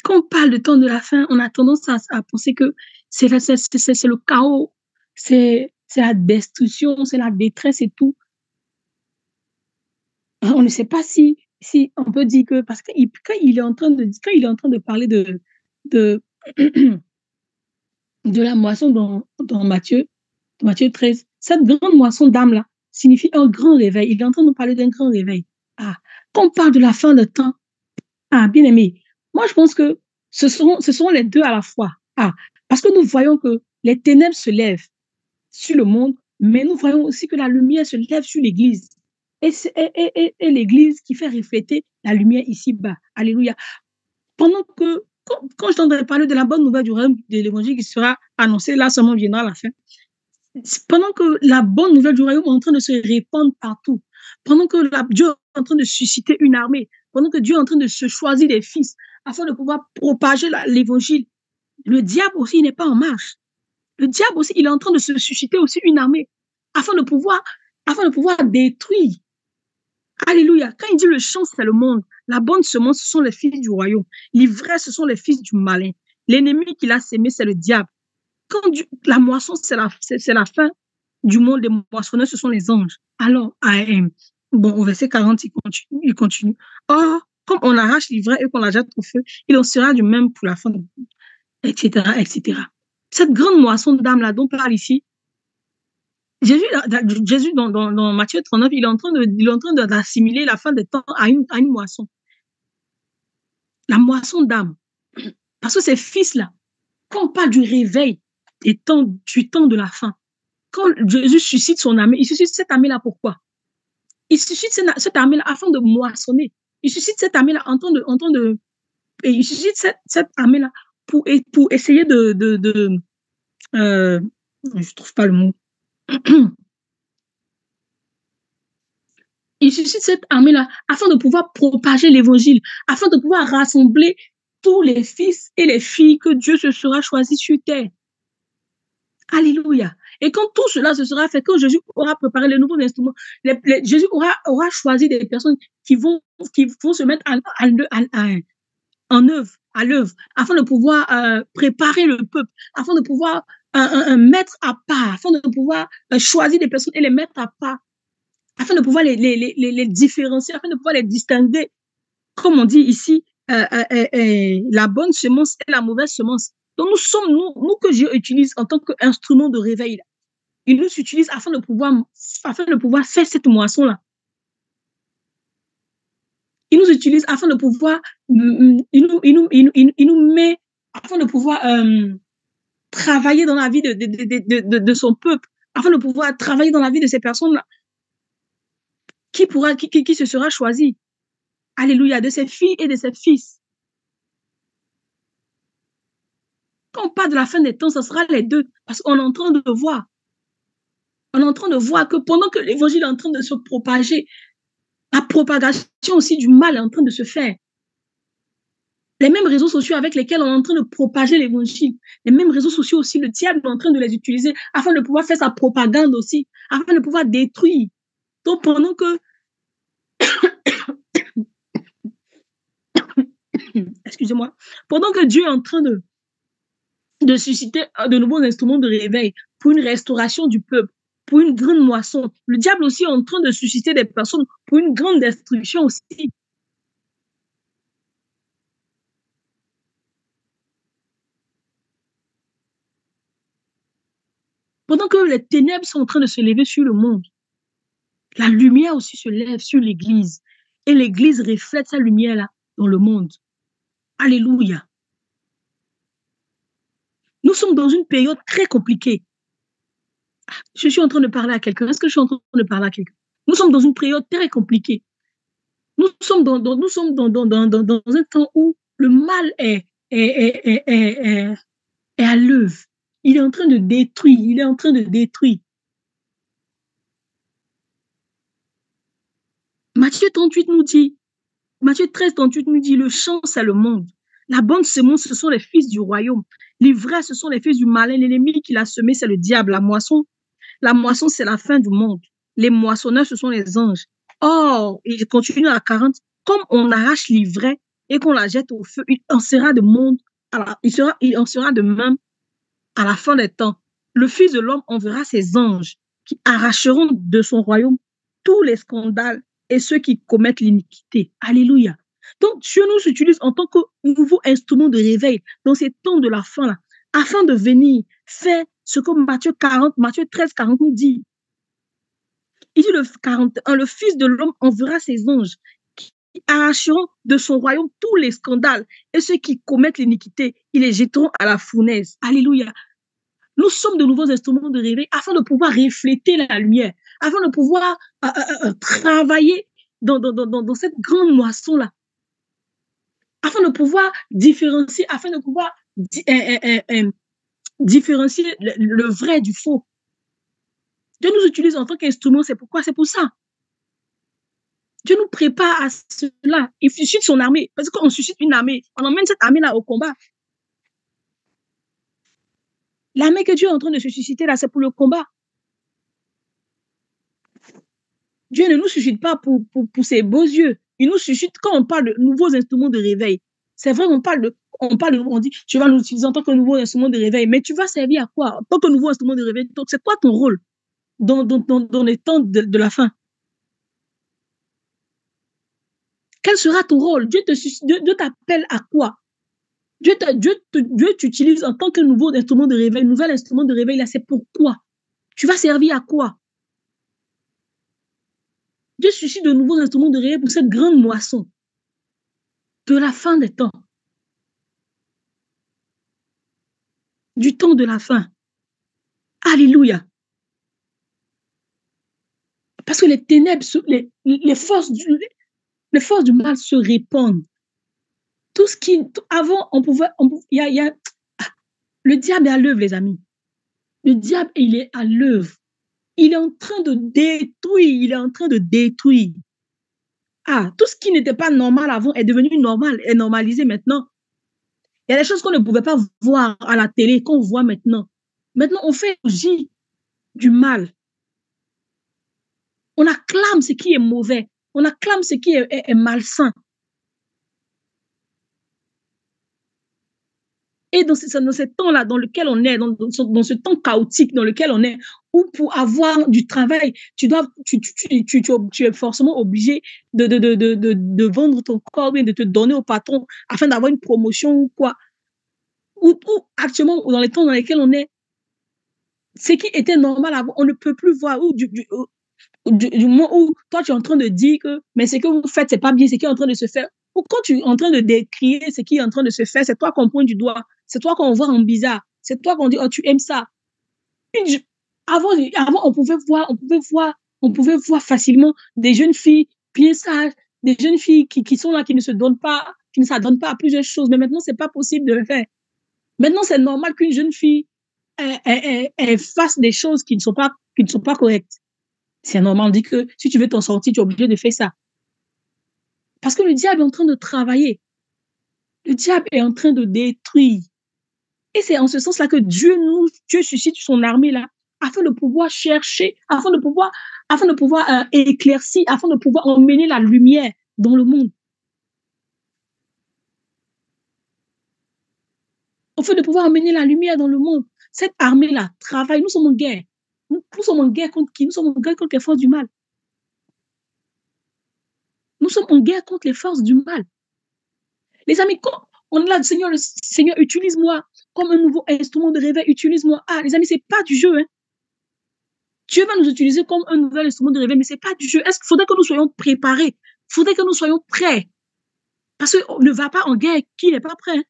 Quand on parle de temps de la fin, on a tendance à penser que c'est le chaos, c'est la destruction, c'est la détresse et tout. On ne sait pas si on peut dire que, parce que quand il est en train de parler de la moisson dans Matthieu 13, cette grande moisson d'âme-là signifie un grand réveil. Il est en train de nous parler d'un grand réveil. Quand on parle de la fin de temps, bien aimé, moi je pense que ce seront les deux à la fois. Parce que nous voyons que les ténèbres se lèvent sur le monde, mais nous voyons aussi que la lumière se lève sur l'Église. Et l'Église qui fait refléter la lumière ici-bas. Alléluia. Pendant que, quand je t'entendrai parler de la bonne nouvelle du royaume de l'Évangile qui sera annoncée, là seulement viendra à la fin. pendant que la bonne nouvelle du royaume est en train de se répandre partout, pendant que Dieu est en train de susciter une armée, pendant que Dieu est en train de se choisir des fils afin de pouvoir propager l'évangile, le diable aussi n'est pas en marche. Le diable aussi, il est en train de se susciter aussi une armée afin de pouvoir détruire. Alléluia. Quand il dit le champ, c'est le monde. La bonne semence, ce sont les fils du royaume. L'ivraie, ce sont les fils du malin. L'ennemi qu'il a sémé, c'est le diable. Quand la moisson, c'est la fin du monde des moissonneurs, ce sont les anges. Alors, au verset 40, il continue. Or, comme on arrache l'ivraie et qu'on la jette au feu, il en sera du même pour la fin, etc., etc. Cette grande moisson d'âme-là dont parle ici, Jésus dans Matthieu 39, il est en train d'assimiler la fin des temps à une moisson. La moisson d'âme. Parce que ces fils-là, quand on parle du réveil du temps de la fin, quand Jésus suscite son armée, il suscite cette armée-là pourquoi? Il suscite cette armée-là afin de moissonner. Il suscite cette armée-là il suscite cette armée-là pour essayer je trouve pas le mot. Il suscite cette armée-là afin de pouvoir propager l'évangile, afin de pouvoir rassembler tous les fils et les filles que Dieu se sera choisi sur terre. Alléluia. Et quand tout cela se sera fait, quand Jésus aura préparé les nouveaux instruments, Jésus aura choisi des personnes qui vont se mettre en œuvre, à l'œuvre, afin de pouvoir préparer le peuple, afin de pouvoir mettre à part, afin de pouvoir choisir des personnes et les mettre à part, afin de pouvoir les différencier, afin de pouvoir les distinguer, comme on dit ici, la bonne semence et la mauvaise semence. Donc nous sommes, nous que Dieu utilise en tant qu'instrument de réveil. Il nous utilise afin de pouvoir faire cette moisson-là. Il nous utilise afin de pouvoir, il nous met afin de pouvoir travailler dans la vie de son peuple, afin de pouvoir travailler dans la vie de ces personnes-là. Qui se sera choisi? Alléluia, de ses filles et de ses fils. Quand on parle de la fin des temps, ce sera les deux, parce qu'on est en train de voir. On est en train de voir que pendant que l'évangile est en train de se propager, la propagation aussi du mal est en train de se faire. Les mêmes réseaux sociaux avec lesquels on est en train de propager l'évangile, les mêmes réseaux sociaux aussi, le diable est en train de les utiliser afin de pouvoir faire sa propagande aussi, afin de pouvoir détruire. Donc pendant que excusez-moi, pendant que Dieu est en train de susciter de nouveaux instruments de réveil pour une restauration du peuple, pour une grande moisson, le diable aussi est en train de susciter des personnes pour une grande destruction aussi. Pendant que les ténèbres sont en train de se lever sur le monde, la lumière aussi se lève sur l'Église. Et l'Église reflète sa lumière-là dans le monde. Alléluia. Nous sommes dans une période très compliquée. Je suis en train de parler à quelqu'un. Est-ce que je suis en train de parler à quelqu'un? Nous sommes dans une période très compliquée. Nous sommes dans un temps où le mal est à l'œuvre. Il est en train de détruire. Il est en train de détruire. Matthieu 38 nous dit, Matthieu 13, 38 nous dit, le champ, c'est le monde. La bonne semence, ce sont les fils du royaume. L'ivraie, ce sont les fils du malin. L'ennemi qui l'a semé, c'est le diable. La moisson, c'est la fin du monde. Les moissonneurs, ce sont les anges. Or, il continue à 40, comme on arrache l'ivraie et qu'on la jette au feu, il en sera de même à la fin des temps. Le Fils de l'homme enverra ses anges qui arracheront de son royaume tous les scandales et ceux qui commettent l'iniquité. Alléluia. Donc, Dieu nous utilise en tant que nouveau instrument de réveil dans ces temps de la fin, là, afin de venir faire ce que Matthieu 13, 40 nous dit. Il dit le 41, le Fils de l'homme enverra ses anges qui arracheront de son royaume tous les scandales et ceux qui commettent l'iniquité, ils les jetteront à la fournaise. Alléluia. Nous sommes de nouveaux instruments de réveil afin de pouvoir refléter la lumière, afin de pouvoir travailler dans cette grande moisson-là, afin de pouvoir différencier, afin de pouvoir différencier le vrai du faux. Dieu nous utilise en tant qu'instrument. C'est pourquoi? C'est pour ça. Dieu nous prépare à cela. Il suscite son armée. Parce qu'on suscite une armée. On emmène cette armée-là au combat. L'armée que Dieu est en train de se susciter là, c'est pour le combat. Dieu ne nous suscite pas pour ses beaux yeux. Il nous suscite quand on parle de nouveaux instruments de réveil. C'est vrai, on dit, tu vas nous utiliser en tant que nouveau instrument de réveil, mais tu vas servir à quoi? En tant que nouveau instrument de réveil, donc c'est quoi ton rôle dans les temps de la fin? Quel sera ton rôle? Dieu t'appelle à quoi? Dieu t'utilise en tant que nouveau instrument de réveil, nouvel instrument de réveil, là, c'est pourquoi? Tu vas servir à quoi? Dieu suscite de nouveaux instruments de réveil pour cette grande moisson de la fin des temps. Du temps de la fin. Alléluia. Parce que les ténèbres, les forces du mal se répandent. Tout ce qui, avant, le diable est à l'œuvre, les amis. Le diable, il est à l'œuvre. Il est en train de détruire. Tout ce qui n'était pas normal avant est devenu normal, est normalisé maintenant. Il y a des choses qu'on ne pouvait pas voir à la télé, qu'on voit maintenant. Maintenant, on fait du mal. On acclame ce qui est mauvais. On acclame ce qui est malsain. Et dans ce temps-là, dans lequel on est, dans ce temps chaotique dans lequel on est, où pour avoir du travail, tu es forcément obligé de vendre ton corps, bien de te donner au patron afin d'avoir une promotion ou quoi. Ou actuellement, dans les temps dans lesquels on est, ce qui était normal avant, on ne peut plus voir. Du moment où toi, tu es en train de dire que mais ce que vous faites, c'est pas bien, ce qui est en train de se faire. Ou quand tu es en train de décrire ce qui est en train de se faire, c'est toi qu'on pointe du doigt. C'est toi qu'on voit en bizarre. C'est toi qu'on dit, oh, tu aimes ça. Avant, on pouvait voir facilement des jeunes filles bien sages, des jeunes filles qui sont là, qui ne s'adonnent pas à plusieurs choses. Mais maintenant, c'est pas possible de le faire. Maintenant, c'est normal qu'une jeune fille elle fasse des choses qui ne sont pas correctes. C'est normal. On dit que si tu veux t'en sortir, tu es obligé de faire ça. Parce que le diable est en train de travailler. Le diable est en train de détruire. Et c'est en ce sens-là que Dieu suscite son armée là, afin de pouvoir chercher, afin de pouvoir éclaircir, afin de pouvoir emmener la lumière dans le monde. Afin de pouvoir emmener la lumière dans le monde. Cette armée-là travaille. Nous sommes en guerre. Nous sommes en guerre contre qui? Nous sommes en guerre contre les forces du mal. Nous sommes en guerre contre les forces du mal. Les amis, quand on est là, Seigneur, utilise-moi comme un nouveau instrument de réveil, utilise-moi. Les amis, c'est pas du jeu. Hein. Dieu va nous utiliser comme un nouvel instrument de réveil, mais c'est pas du jeu. Est-ce qu'il faudrait que nous soyons préparés? Il faudrait que nous soyons prêts. Parce qu'on ne va pas en guerre qui n'est pas prêt. Hein.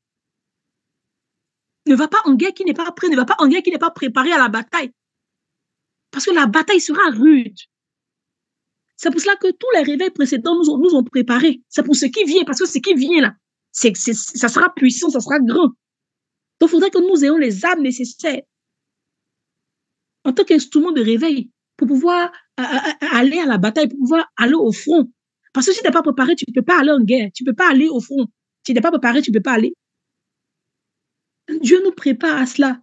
Ne va pas en guerre qui n'est pas prêt, ne va pas en guerre qui n'est pas préparé à la bataille. Parce que la bataille sera rude. C'est pour cela que tous les réveils précédents nous ont préparés. C'est pour ce qui vient, parce que ce qui vient là, ça sera puissant, ça sera grand. Donc, il faudrait que nous ayons les armes nécessaires en tant qu'instrument de réveil pour pouvoir aller à la bataille, pour pouvoir aller au front. Parce que si tu n'es pas préparé, tu ne peux pas aller en guerre, tu ne peux pas aller au front. Si tu n'es pas préparé, tu ne peux pas aller. Dieu nous prépare à cela.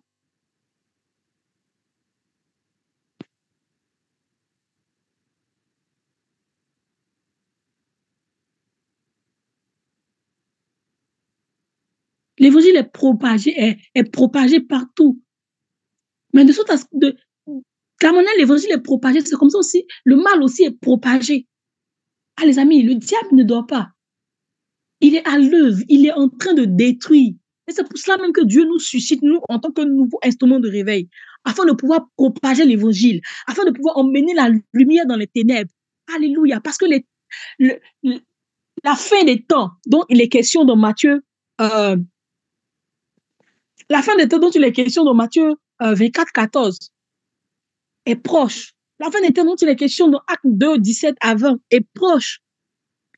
L'évangile est propagé partout. Mais de la manière l'évangile est propagé, c'est comme ça aussi, le mal aussi est propagé. Les amis, le diable ne dort pas. Il est à l'œuvre, il est en train de détruire. Et c'est pour cela même que Dieu nous suscite, nous, en tant que nouveau instrument de réveil, afin de pouvoir propager l'évangile, afin de pouvoir emmener la lumière dans les ténèbres. Alléluia. Parce que la fin des temps dont il est question dans Matthieu, la fin des temps dont il est question dans Matthieu 24, 14 est proche. La fin des temps dont il est question dans Actes 2, 17 à 20 est proche.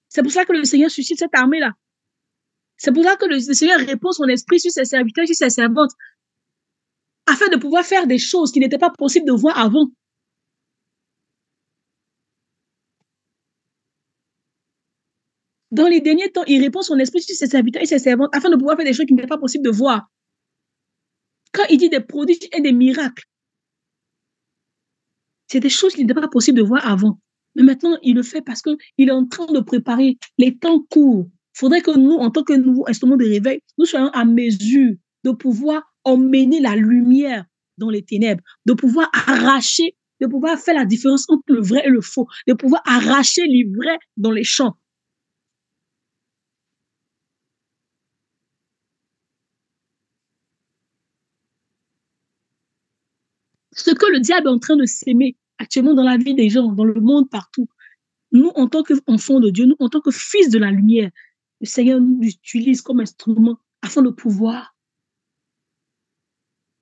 C'est pour ça que le Seigneur suscite cette armée-là. C'est pour ça que le Seigneur répond son esprit sur ses serviteurs, sur ses servantes, afin de pouvoir faire des choses qui n'étaient pas possibles de voir avant. Dans les derniers temps, il répand son esprit sur ses serviteurs et ses servantes afin de pouvoir faire des choses qui n'étaient pas possibles de voir. Quand il dit des prodiges et des miracles, c'est des choses qui n'étaient pas possibles de voir avant. Mais maintenant, il le fait parce qu'il est en train de préparer. Les temps courts. Il faudrait que nous, en tant que nouveau instrument de réveil, nous soyons à mesure de pouvoir emmener la lumière dans les ténèbres, de pouvoir arracher, de pouvoir faire la différence entre le vrai et le faux, de pouvoir arracher l'ivraie dans les champs. Ce que le diable est en train de s'aimer actuellement dans la vie des gens, dans le monde, partout. Nous, en tant qu'enfants de Dieu, nous, en tant que fils de la lumière, le Seigneur nous utilise comme instrument afin de pouvoir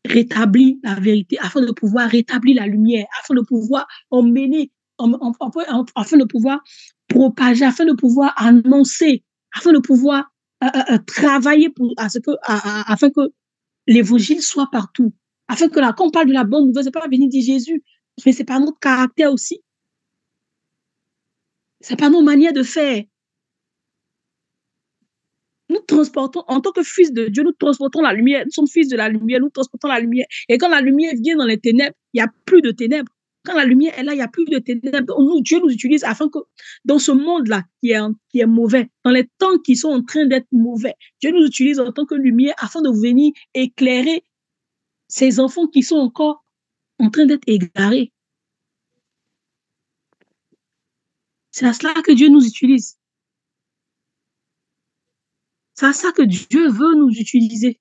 rétablir la vérité, afin de pouvoir rétablir la lumière, afin de pouvoir emmener, afin de pouvoir propager, afin de pouvoir annoncer, afin de pouvoir travailler afin que l'évangile soit partout, afin que quand on parle de la bonne nouvelle, c'est pas venir dire Jésus, mais c'est par notre caractère aussi. C'est par nos manières de faire. Nous transportons, en tant que fils de Dieu, nous transportons la lumière. Nous sommes fils de la lumière, nous transportons la lumière. Et quand la lumière vient dans les ténèbres, il n'y a plus de ténèbres. Quand la lumière est là, il n'y a plus de ténèbres. Dieu nous utilise afin que, dans ce monde-là qui est mauvais, dans les temps qui sont en train d'être mauvais, Dieu nous utilise en tant que lumière afin de venir éclairer ces enfants qui sont encore en train d'être égarés. C'est à cela que Dieu nous utilise. C'est à ça que Dieu veut nous utiliser.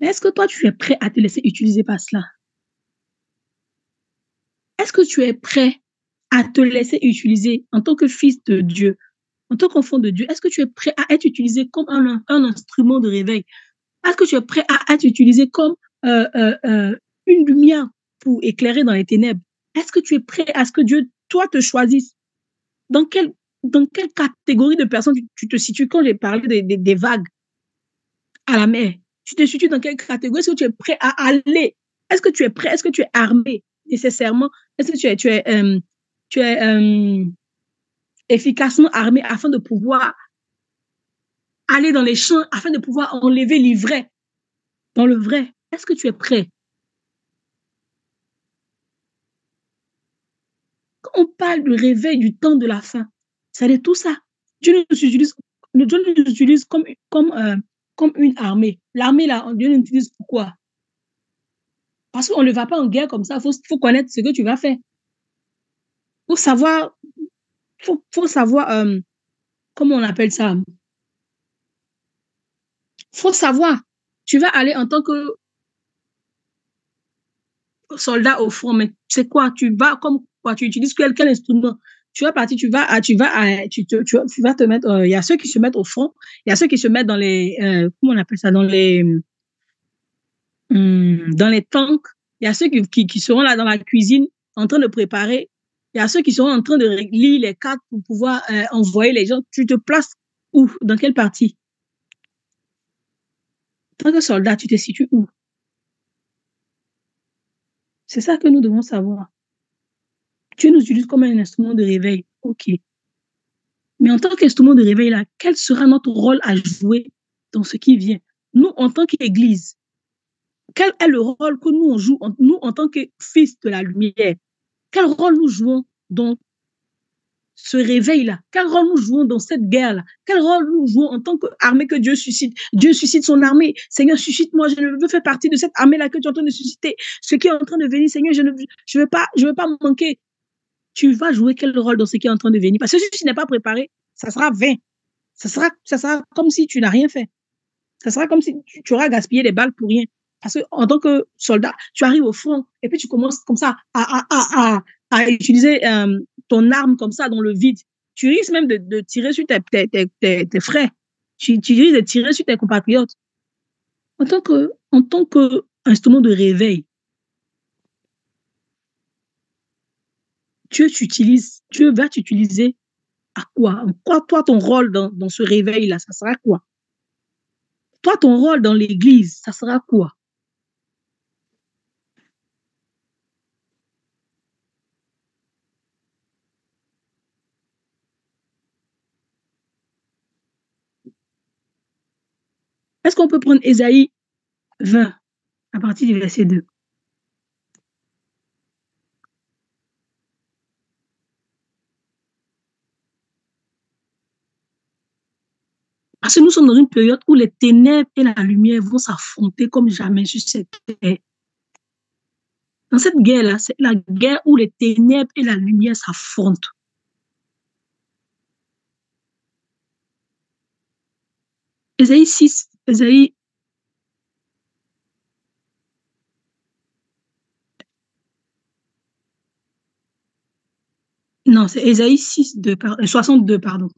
Mais est-ce que toi, tu es prêt à te laisser utiliser par cela? Est-ce que tu es prêt à te laisser utiliser en tant que fils de Dieu, en tant qu'enfant de Dieu? Est-ce que tu es prêt à être utilisé comme un instrument de réveil? Est-ce que tu es prêt à être utilisé comme une lumière pour éclairer dans les ténèbres? Est-ce que tu es prêt à ce que Dieu, toi, te choisisse? Dans quelle catégorie de personnes tu te situes quand j'ai parlé des vagues à la mer? Tu te situes dans quelle catégorie? Est-ce que tu es prêt à aller? Est-ce que tu es prêt? Est-ce que tu es armé nécessairement? Est-ce que tu es efficacement armé afin de pouvoir aller dans les champs, afin de pouvoir enlever l'ivraie dans le vrai? Est-ce que tu es prêt? Quand on parle du réveil du temps de la fin, c'est tout ça. Dieu nous utilise comme une armée. L'armée, là, Dieu nous utilise pourquoi? Parce qu'on ne va pas en guerre comme ça. Il faut connaître ce que tu vas faire. Il faut savoir, comment on appelle ça? Il faut savoir. Tu vas aller en tant que soldat au front, mais c'est quoi? Tu vas comme quoi? Tu utilises quel instrument? Tu vas partir, tu vas te mettre. Il y a ceux qui se mettent au front, il y a ceux qui se mettent dans les, comment on appelle ça? Dans les tanks. Il y a ceux qui seront là dans la cuisine en train de préparer. Il y a ceux qui seront en train de lire les cartes pour pouvoir envoyer les gens. Tu te places où? Dans quelle partie? En tant que soldat, tu te situes où? C'est ça que nous devons savoir. Dieu nous utilise comme un instrument de réveil. OK. Mais en tant qu'instrument de réveil, là, quel sera notre rôle à jouer dans ce qui vient? Nous, en tant qu'Église, quel est le rôle que nous, on joue, nous, en tant que fils de la lumière? Quel rôle nous jouons dans ce réveil-là? Quel rôle nous jouons dans cette guerre-là? Quel rôle nous jouons en tant qu'armée que Dieu suscite? Dieu suscite son armée. Seigneur, suscite-moi. Je veux faire partie de cette armée-là que tu es en train de susciter. Ce qui est en train de venir, Seigneur, je ne veux pas manquer. Tu vas jouer quel rôle dans ce qui est en train de venir? Parce que si tu n'es pas préparé, ça sera vain. Ça sera comme si tu n'as rien fait. Ça sera comme si tu auras gaspillé des balles pour rien. Parce que en tant que soldat, tu arrives au front et puis tu commences comme ça à utiliser ton arme comme ça dans le vide. Tu risques même de tirer sur tes frères. Tu risques de tirer sur tes compatriotes. En tant que instrument de réveil, Dieu va t'utiliser à quoi? Quoi, toi, ton rôle dans ce réveil-là, ça sera quoi? Toi, ton rôle dans l'église, ça sera quoi? Est-ce qu'on peut prendre Ésaïe 20 à partir du verset 2? Parce que nous sommes dans une période où les ténèbres et la lumière vont s'affronter comme jamais sur cette terre. Dans cette guerre-là, c'est la guerre où les ténèbres et la lumière s'affrontent. Ésaïe 6, non, c'est Ésaïe 6, 62, pardon.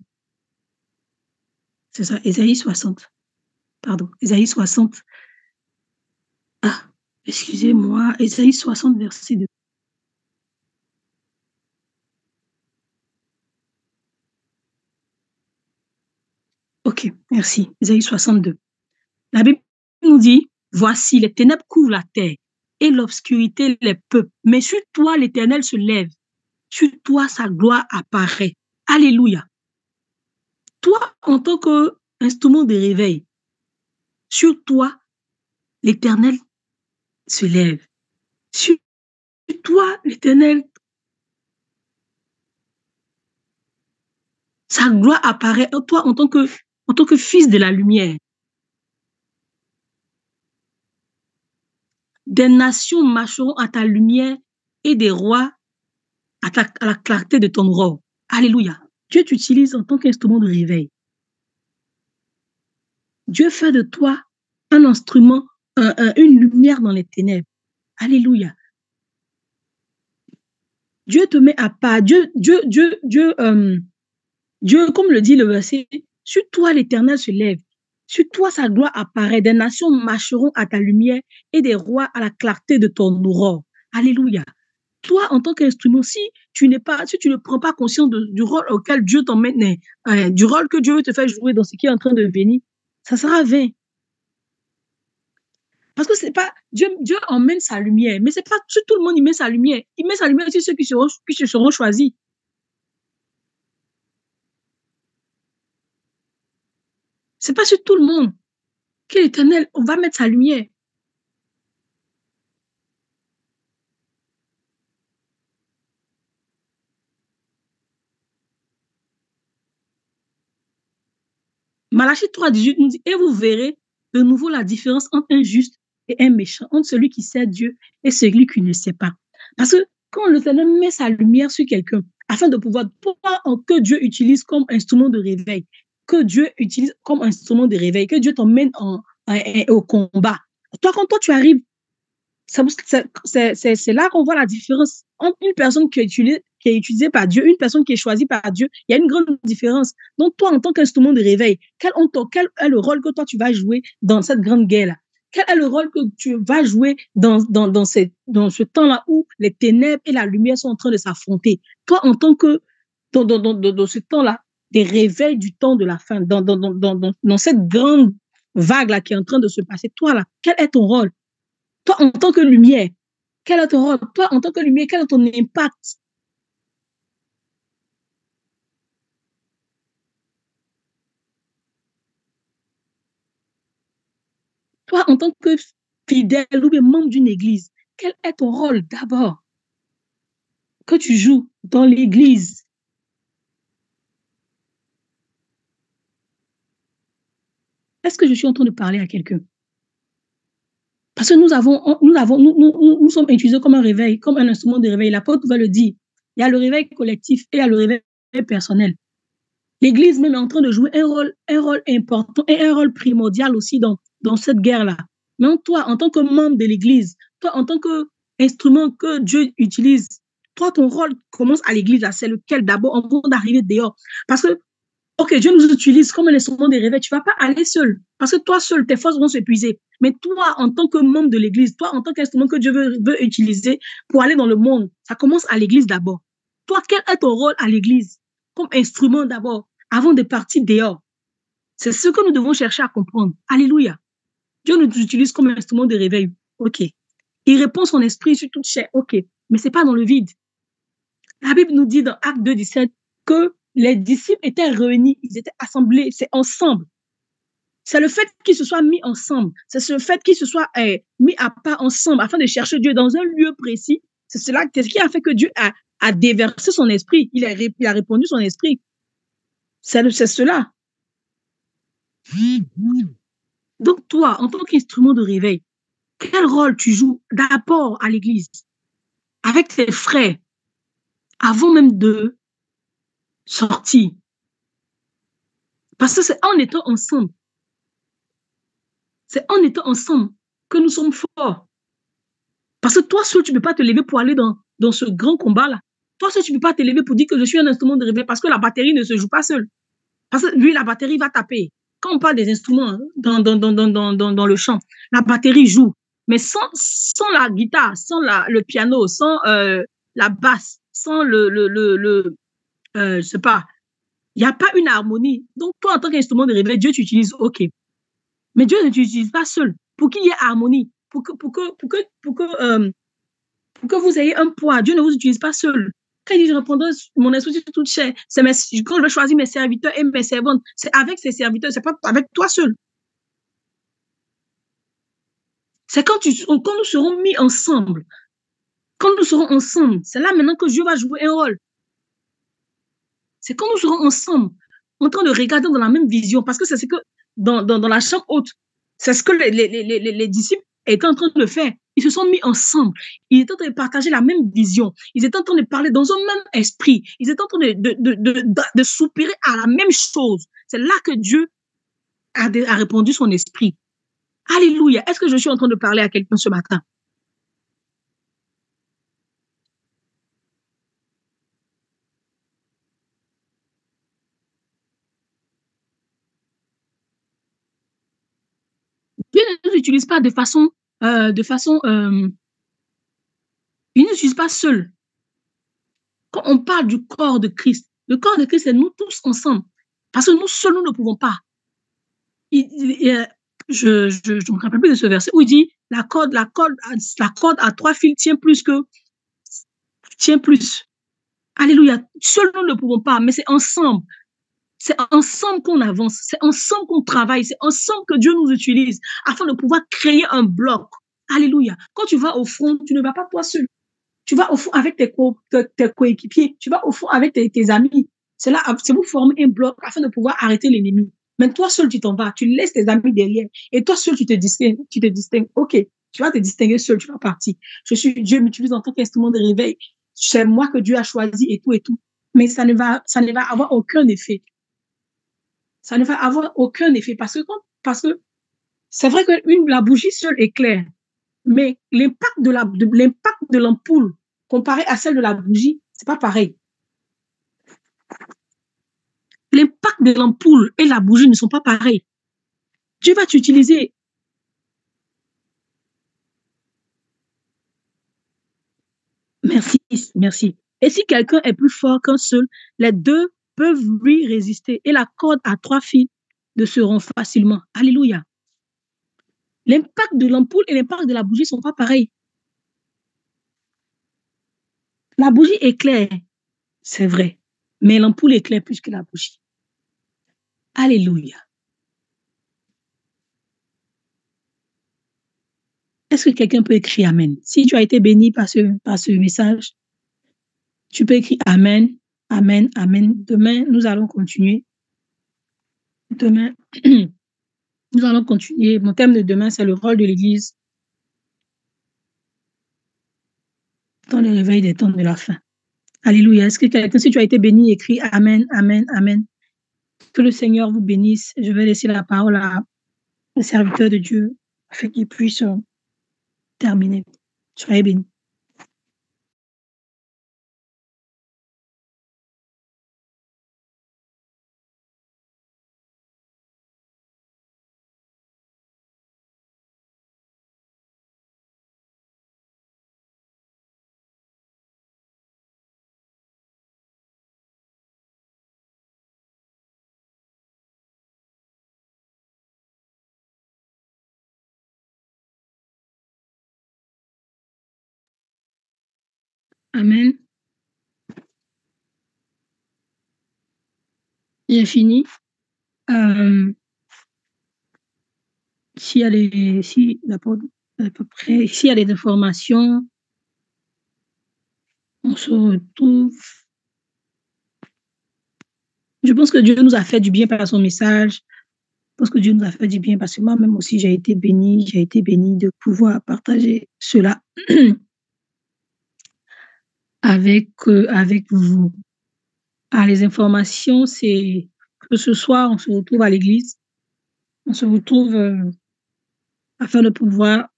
C'est ça, Ésaïe 60. Pardon, Ésaïe 60. Ah, excusez-moi, Ésaïe 60, verset 2. Ok, merci. Ésaïe 62. La Bible nous dit, voici, les ténèbres couvrent la terre et l'obscurité les peuples. Mais sur toi, l'Éternel se lève. Sur toi, sa gloire apparaît. Alléluia. Toi, en tant qu'instrument de réveil, sur toi, l'Éternel se lève. Sur toi, l'Éternel, sa gloire apparaît. Toi, en tant que fils de la lumière. Des nations marcheront à ta lumière et des rois à la clarté de ton aurore. Alléluia. Dieu t'utilise en tant qu'instrument de réveil. Dieu fait de toi un instrument, une lumière dans les ténèbres. Alléluia. Dieu te met à part. Dieu, comme le dit le verset, sur toi l'Éternel se lève. Sur toi sa gloire apparaît. Des nations marcheront à ta lumière et des rois à la clarté de ton aurore. Alléluia. Toi, en tant qu'instrument, si tu ne prends pas conscience du rôle auquel Dieu t'emmène, du rôle que Dieu veut te faire jouer dans ce qui est en train de venir, ça sera vain. Parce que c'est pas Dieu emmène sa lumière, mais c'est pas sur tout le monde il met sa lumière. Il met sa lumière sur ceux qui seront choisis. C'est pas sur tout le monde que l'Éternel, on va mettre sa lumière. Malachie 3,18 nous dit, et vous verrez de nouveau la différence entre un juste et un méchant, entre celui qui sait Dieu et celui qui ne sait pas. Parce que quand l'Éternel met sa lumière sur quelqu'un, afin de pouvoir, que Dieu utilise comme instrument de réveil, que Dieu utilise comme instrument de réveil, que Dieu t'emmène au combat. Toi, quand toi tu arrives, c'est là qu'on voit la différence entre une personne qui est utilisée par Dieu, une personne qui est choisie par Dieu. Il y a une grande différence. Donc, toi, en tant qu'instrument de réveil, quel est le rôle que toi, tu vas jouer dans cette grande guerre-là? Quel est le rôle que tu vas jouer dans ce temps-là où les ténèbres et la lumière sont en train de s'affronter? Toi, en tant que, dans ce temps-là, des réveils du temps de la fin, dans cette grande vague-là qui est en train de se passer, toi, là, quel est ton rôle? Toi, en tant que lumière, quel est ton rôle? Toi, en tant que lumière, quel est ton impact? Toi, en tant que fidèle ou bien membre d'une église, quel est ton rôle d'abord que tu joues dans l'église? Est-ce que je suis en train de parler à quelqu'un? Parce que nous sommes utilisés comme un réveil, comme un instrument de réveil. L'apôtre va le dire. Il y a le réveil collectif et il y a le réveil personnel. L'église même est en train de jouer un rôle important et un rôle primordial aussi dans cette guerre-là. Mais toi, en tant que membre de l'église, toi, en tant qu'instrument que Dieu utilise, toi, ton rôle commence à l'église, c'est lequel d'abord avant d'arriver dehors. Parce que, ok, Dieu nous utilise comme un instrument de réveil, tu ne vas pas aller seul. Parce que toi seul, tes forces vont s'épuiser. Mais toi, en tant que membre de l'église, toi, en tant qu'instrument que Dieu veut utiliser pour aller dans le monde, ça commence à l'église d'abord. Toi, quel est ton rôle à l'église? Comme instrument d'abord, avant de partir dehors. C'est ce que nous devons chercher à comprendre. Alléluia. Dieu nous utilise comme instrument de réveil. OK. Il répond son esprit sur toute chair. OK. Mais ce n'est pas dans le vide. La Bible nous dit dans Acte 2,17 que les disciples étaient réunis, ils étaient assemblés, c'est ensemble. C'est le fait qu'ils se soient mis ensemble. C'est le fait qu'ils se soient mis à part ensemble afin de chercher Dieu dans un lieu précis. C'est cela qui a fait que Dieu a déversé son esprit. Il a répondu son esprit. C'est cela. Donc, toi, en tant qu'instrument de réveil, quel rôle tu joues d'abord à l'église, avec tes frères, avant même de sortir? Parce que c'est en étant ensemble, que nous sommes forts. Parce que toi seul, tu ne peux pas te lever pour aller dans ce grand combat-là. Toi seul, tu ne peux pas te lever pour dire que je suis un instrument de réveil parce que la batterie ne se joue pas seule. Parce que lui, la batterie va taper. Quand on parle des instruments dans le chant, la batterie joue. Mais sans la guitare, sans le piano, sans la basse, sans je sais pas, il n'y a pas une harmonie. Donc, toi, en tant qu'instrument de réveil, Dieu t'utilise, ok. Mais Dieu ne t'utilise pas seul. Pour qu'il y ait harmonie, pour que vous ayez un poids, Dieu ne vous utilise pas seul. Quand il dit, je répondrai mon esprit sur toute chair, quand je vais choisir mes serviteurs et mes servantes, c'est avec ces serviteurs, c'est pas avec toi seul. C'est quand nous serons mis ensemble. Quand nous serons ensemble, c'est là maintenant que Dieu va jouer un rôle. C'est quand nous serons ensemble, en train de regarder dans la même vision, parce que c'est ce que dans la chambre haute, c'est ce que les disciples étaient en train de faire. Ils se sont mis ensemble. Ils étaient en train de partager la même vision. Ils étaient en train de parler dans un même esprit. Ils étaient en train de soupirer à la même chose. C'est là que Dieu a répondu son esprit. Alléluia. Est-ce que je suis en train de parler à quelqu'un ce matin? Dieu ne nous utilise pas de façon, il ne nous utilise pas seul. Quand on parle du corps de Christ, le corps de Christ, c'est nous tous ensemble. Parce que nous seuls, nous ne pouvons pas. Je ne me rappelle plus de ce verset où il dit la corde à 3 fils tient plus. Alléluia. Seuls, nous ne pouvons pas, mais c'est ensemble. C'est ensemble qu'on avance. C'est ensemble qu'on travaille. C'est ensemble que Dieu nous utilise afin de pouvoir créer un bloc. Alléluia. Quand tu vas au front, tu ne vas pas toi seul. Tu vas au fond avec tes coéquipiers, tu vas au fond avec tes amis. C'est vous former un bloc afin de pouvoir arrêter l'ennemi. Mais toi seul, tu t'en vas, tu laisses tes amis derrière et toi seul, tu te distingues. Ok, tu vas te distinguer seul, tu vas partir. Dieu m'utilise en tant qu'instrument de réveil. C'est moi que Dieu a choisi et tout et tout. Mais ça ne va avoir aucun effet. Ça ne va avoir aucun effet parce que c'est vrai que la bougie seule est claire. Mais l'impact de l'ampoule comparé à celle de la bougie, c'est pas pareil. L'impact de l'ampoule et la bougie ne sont pas pareils. Dieu va t'utiliser. Merci. Et si quelqu'un est plus fort qu'un seul, les deux peuvent lui résister et la corde à 3 fils ne se rompt facilement. Alléluia. L'impact de l'ampoule et l'impact de la bougie ne sont pas pareils. La bougie éclaire, c'est vrai, mais l'ampoule éclaire plus que la bougie. Alléluia. Est-ce que quelqu'un peut écrire Amen? Si tu as été béni par ce message, tu peux écrire Amen, Amen, Amen. Demain, nous allons continuer. Demain, nous allons continuer. Mon thème de demain, c'est le rôle de l'Église dans le réveil des temps de la fin. Alléluia. Est-ce que quelqu'un, si tu as été béni, écris Amen, Amen, Amen. Que le Seigneur vous bénisse. Je vais laisser la parole à le serviteur de Dieu afin qu'il puisse terminer. Soyez bénis. Amen. J'ai fini. s'il y a à peu près, s'il y a des informations, on se retrouve. Je pense que Dieu nous a fait du bien par son message. Je pense que Dieu nous a fait du bien parce que moi-même aussi, j'ai été bénie de pouvoir partager cela avec vous. Ah, les informations, c'est que ce soir, on se retrouve à l'église, on se retrouve afin de pouvoir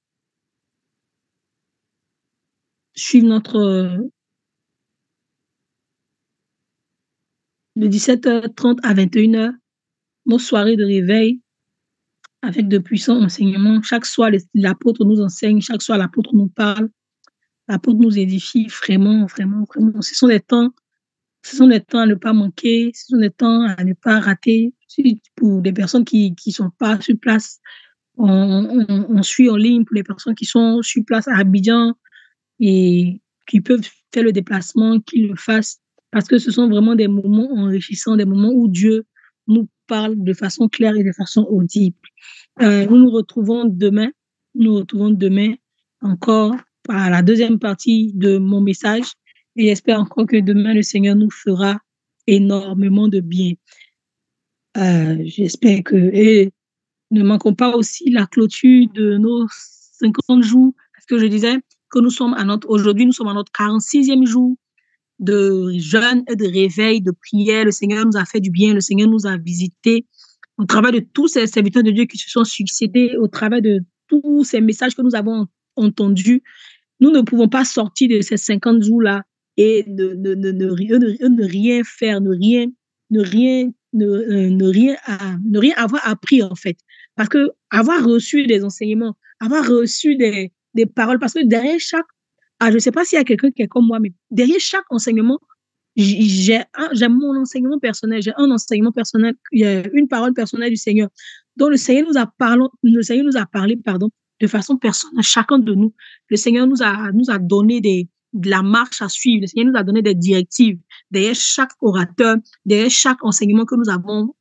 suivre de 17h30 à 21h, nos soirées de réveil avec de puissants enseignements. Chaque soir, l'apôtre nous enseigne, chaque soir, l'apôtre nous parle, l'apôtre nous édifie vraiment, vraiment, vraiment. Ce sont des temps à ne pas manquer, ce sont des temps à ne pas rater. Pour des personnes qui sont pas sur place, on suit en ligne. Pour les personnes qui sont sur place à Abidjan et qui peuvent faire le déplacement, qu'ils le fassent, parce que ce sont vraiment des moments enrichissants, des moments où Dieu nous parle de façon claire et de façon audible. Nous nous retrouvons demain encore à la deuxième partie de mon message et j'espère encore que demain le Seigneur nous fera énormément de bien. J'espère que et ne manquons pas aussi la clôture de nos 50 jours, parce que je disais que aujourd'hui nous sommes à notre 46e jour de jeûne et de réveil, de prière. Le Seigneur nous a fait du bien, le Seigneur nous a visités au travers de tous ces serviteurs de Dieu qui se sont succédés, au travers de tous ces messages que nous avons entendus. Nous ne pouvons pas sortir de ces 50 jours-là et ne rien faire, ne rien avoir appris, en fait. Parce que avoir reçu des enseignements, avoir reçu des paroles, parce que derrière chaque, je ne sais pas s'il y a quelqu'un qui est comme moi, mais derrière chaque enseignement, j'ai mon enseignement personnel, j'ai un enseignement personnel, il y a une parole personnelle du Seigneur. Donc le Seigneur nous a parlé, de façon personnelle, chacun de nous. Le Seigneur nous a donné de la marche à suivre. Le Seigneur nous a donné des directives derrière chaque orateur, derrière chaque enseignement que nous avons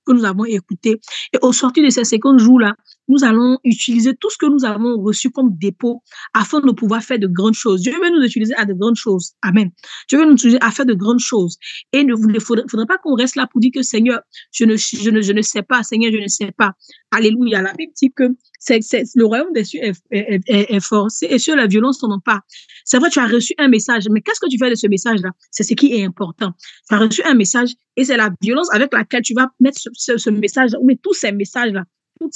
écouté. Et au sortir de ces 50 jours-là, nous allons utiliser tout ce que nous avons reçu comme dépôt afin de pouvoir faire de grandes choses. Dieu veut nous utiliser à de grandes choses. Amen. Dieu veut nous utiliser à faire de grandes choses. Et il ne faudrait pas qu'on reste là pour dire que Seigneur, je ne sais pas, Seigneur, je ne sais pas. Alléluia. La Bible dit que le royaume des cieux est fort et sur la violence, on n'en pas. C'est vrai, tu as reçu un message, mais qu'est-ce que tu fais de ce message-là? C'est ce qui est important. Tu as reçu un message et c'est la violence avec laquelle tu vas mettre ce message-là, mais tous ces messages-là, toutes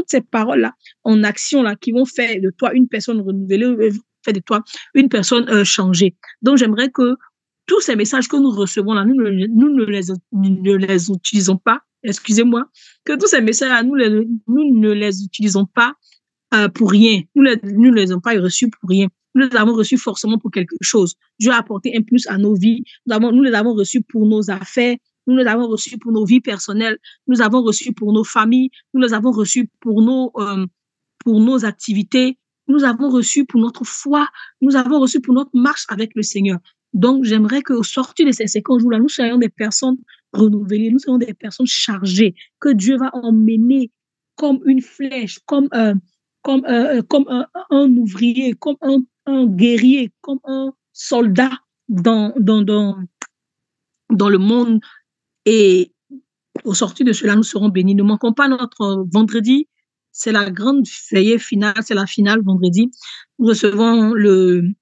ces paroles-là en action-là qui vont faire de toi une personne renouvelée, faire de toi une personne changée. Donc, j'aimerais que tous ces messages que nous recevons là, nous ne les utilisons pas. Excusez-moi, que tous ces messages-là, nous ne les utilisons pas pour rien. Nous ne les avons pas reçus pour rien. Nous les avons reçus forcément pour quelque chose. Dieu a apporté un plus à nos vies. Nous les avons reçus pour nos affaires. Nous les avons reçus pour nos vies personnelles. Nous les avons reçus pour nos familles. Nous les avons reçus pour nos activités. Nous avons reçu pour notre foi. Nous avons reçu pour notre marche avec le Seigneur. Donc, j'aimerais qu'au sortir de ces 50 jours-là, nous soyons des personnes renouvelées, nous soyons des personnes chargées, que Dieu va emmener comme une flèche, comme un ouvrier, comme un guerrier, comme un soldat dans le monde. Et au sortir de cela, nous serons bénis. Ne manquons pas notre vendredi. C'est la grande veillée finale, c'est la finale vendredi. Nous recevons le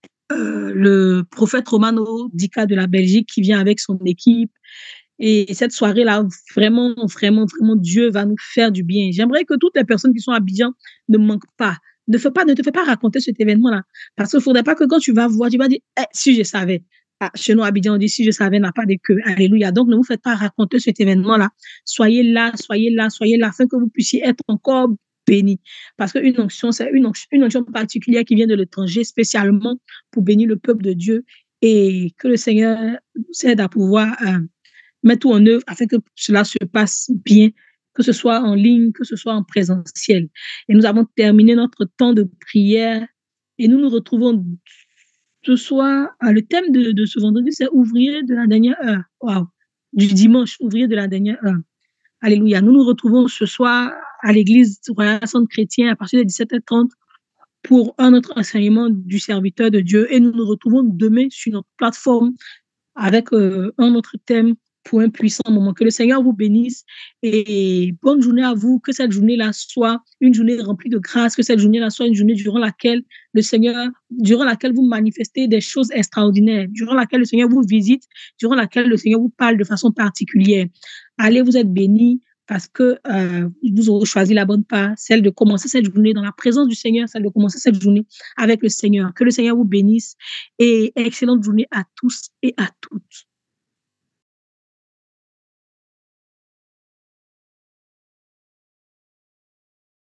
prophète Romano Dica de la Belgique qui vient avec son équipe. Et cette soirée-là, vraiment, vraiment, vraiment, Dieu va nous faire du bien. J'aimerais que toutes les personnes qui sont à Abidjan ne manquent pas. Ne te fais pas raconter cet événement-là. Parce qu'il ne faudrait pas que quand tu vas voir, tu vas dire, si je savais. Chez nous, à Abidjan, on dit, si je savais, n'a pas de queue. Alléluia. Donc, ne vous faites pas raconter cet événement-là. Soyez là, afin que vous puissiez être encore bénis. Parce qu'une onction, c'est une onction particulière qui vient de l'étranger, spécialement pour bénir le peuple de Dieu. Et que le Seigneur nous aide à pouvoir mettre tout en œuvre afin que cela se passe bien, que ce soit en ligne, que ce soit en présentiel. Et nous avons terminé notre temps de prière et nous nous retrouvons ce soir. Le thème de ce vendredi, c'est ouvrier de la dernière heure. Wow. Du dimanche, ouvrier de la dernière heure. Alléluia. Nous nous retrouvons ce soir à l'église Royal Centre Chrétien à partir de 17h30 pour un autre enseignement du serviteur de Dieu. Et nous nous retrouvons demain sur notre plateforme avec un autre thème pour un puissant moment. Que le Seigneur vous bénisse et bonne journée à vous. Que cette journée-là soit une journée remplie de grâce, que cette journée-là soit une journée durant laquelle vous manifestez des choses extraordinaires, durant laquelle le Seigneur vous visite, durant laquelle le Seigneur vous parle de façon particulière. Allez, vous êtes bénis parce que vous aurez choisi la bonne part, celle de commencer cette journée dans la présence du Seigneur, celle de commencer cette journée avec le Seigneur. Que le Seigneur vous bénisse et excellente journée à tous et à toutes.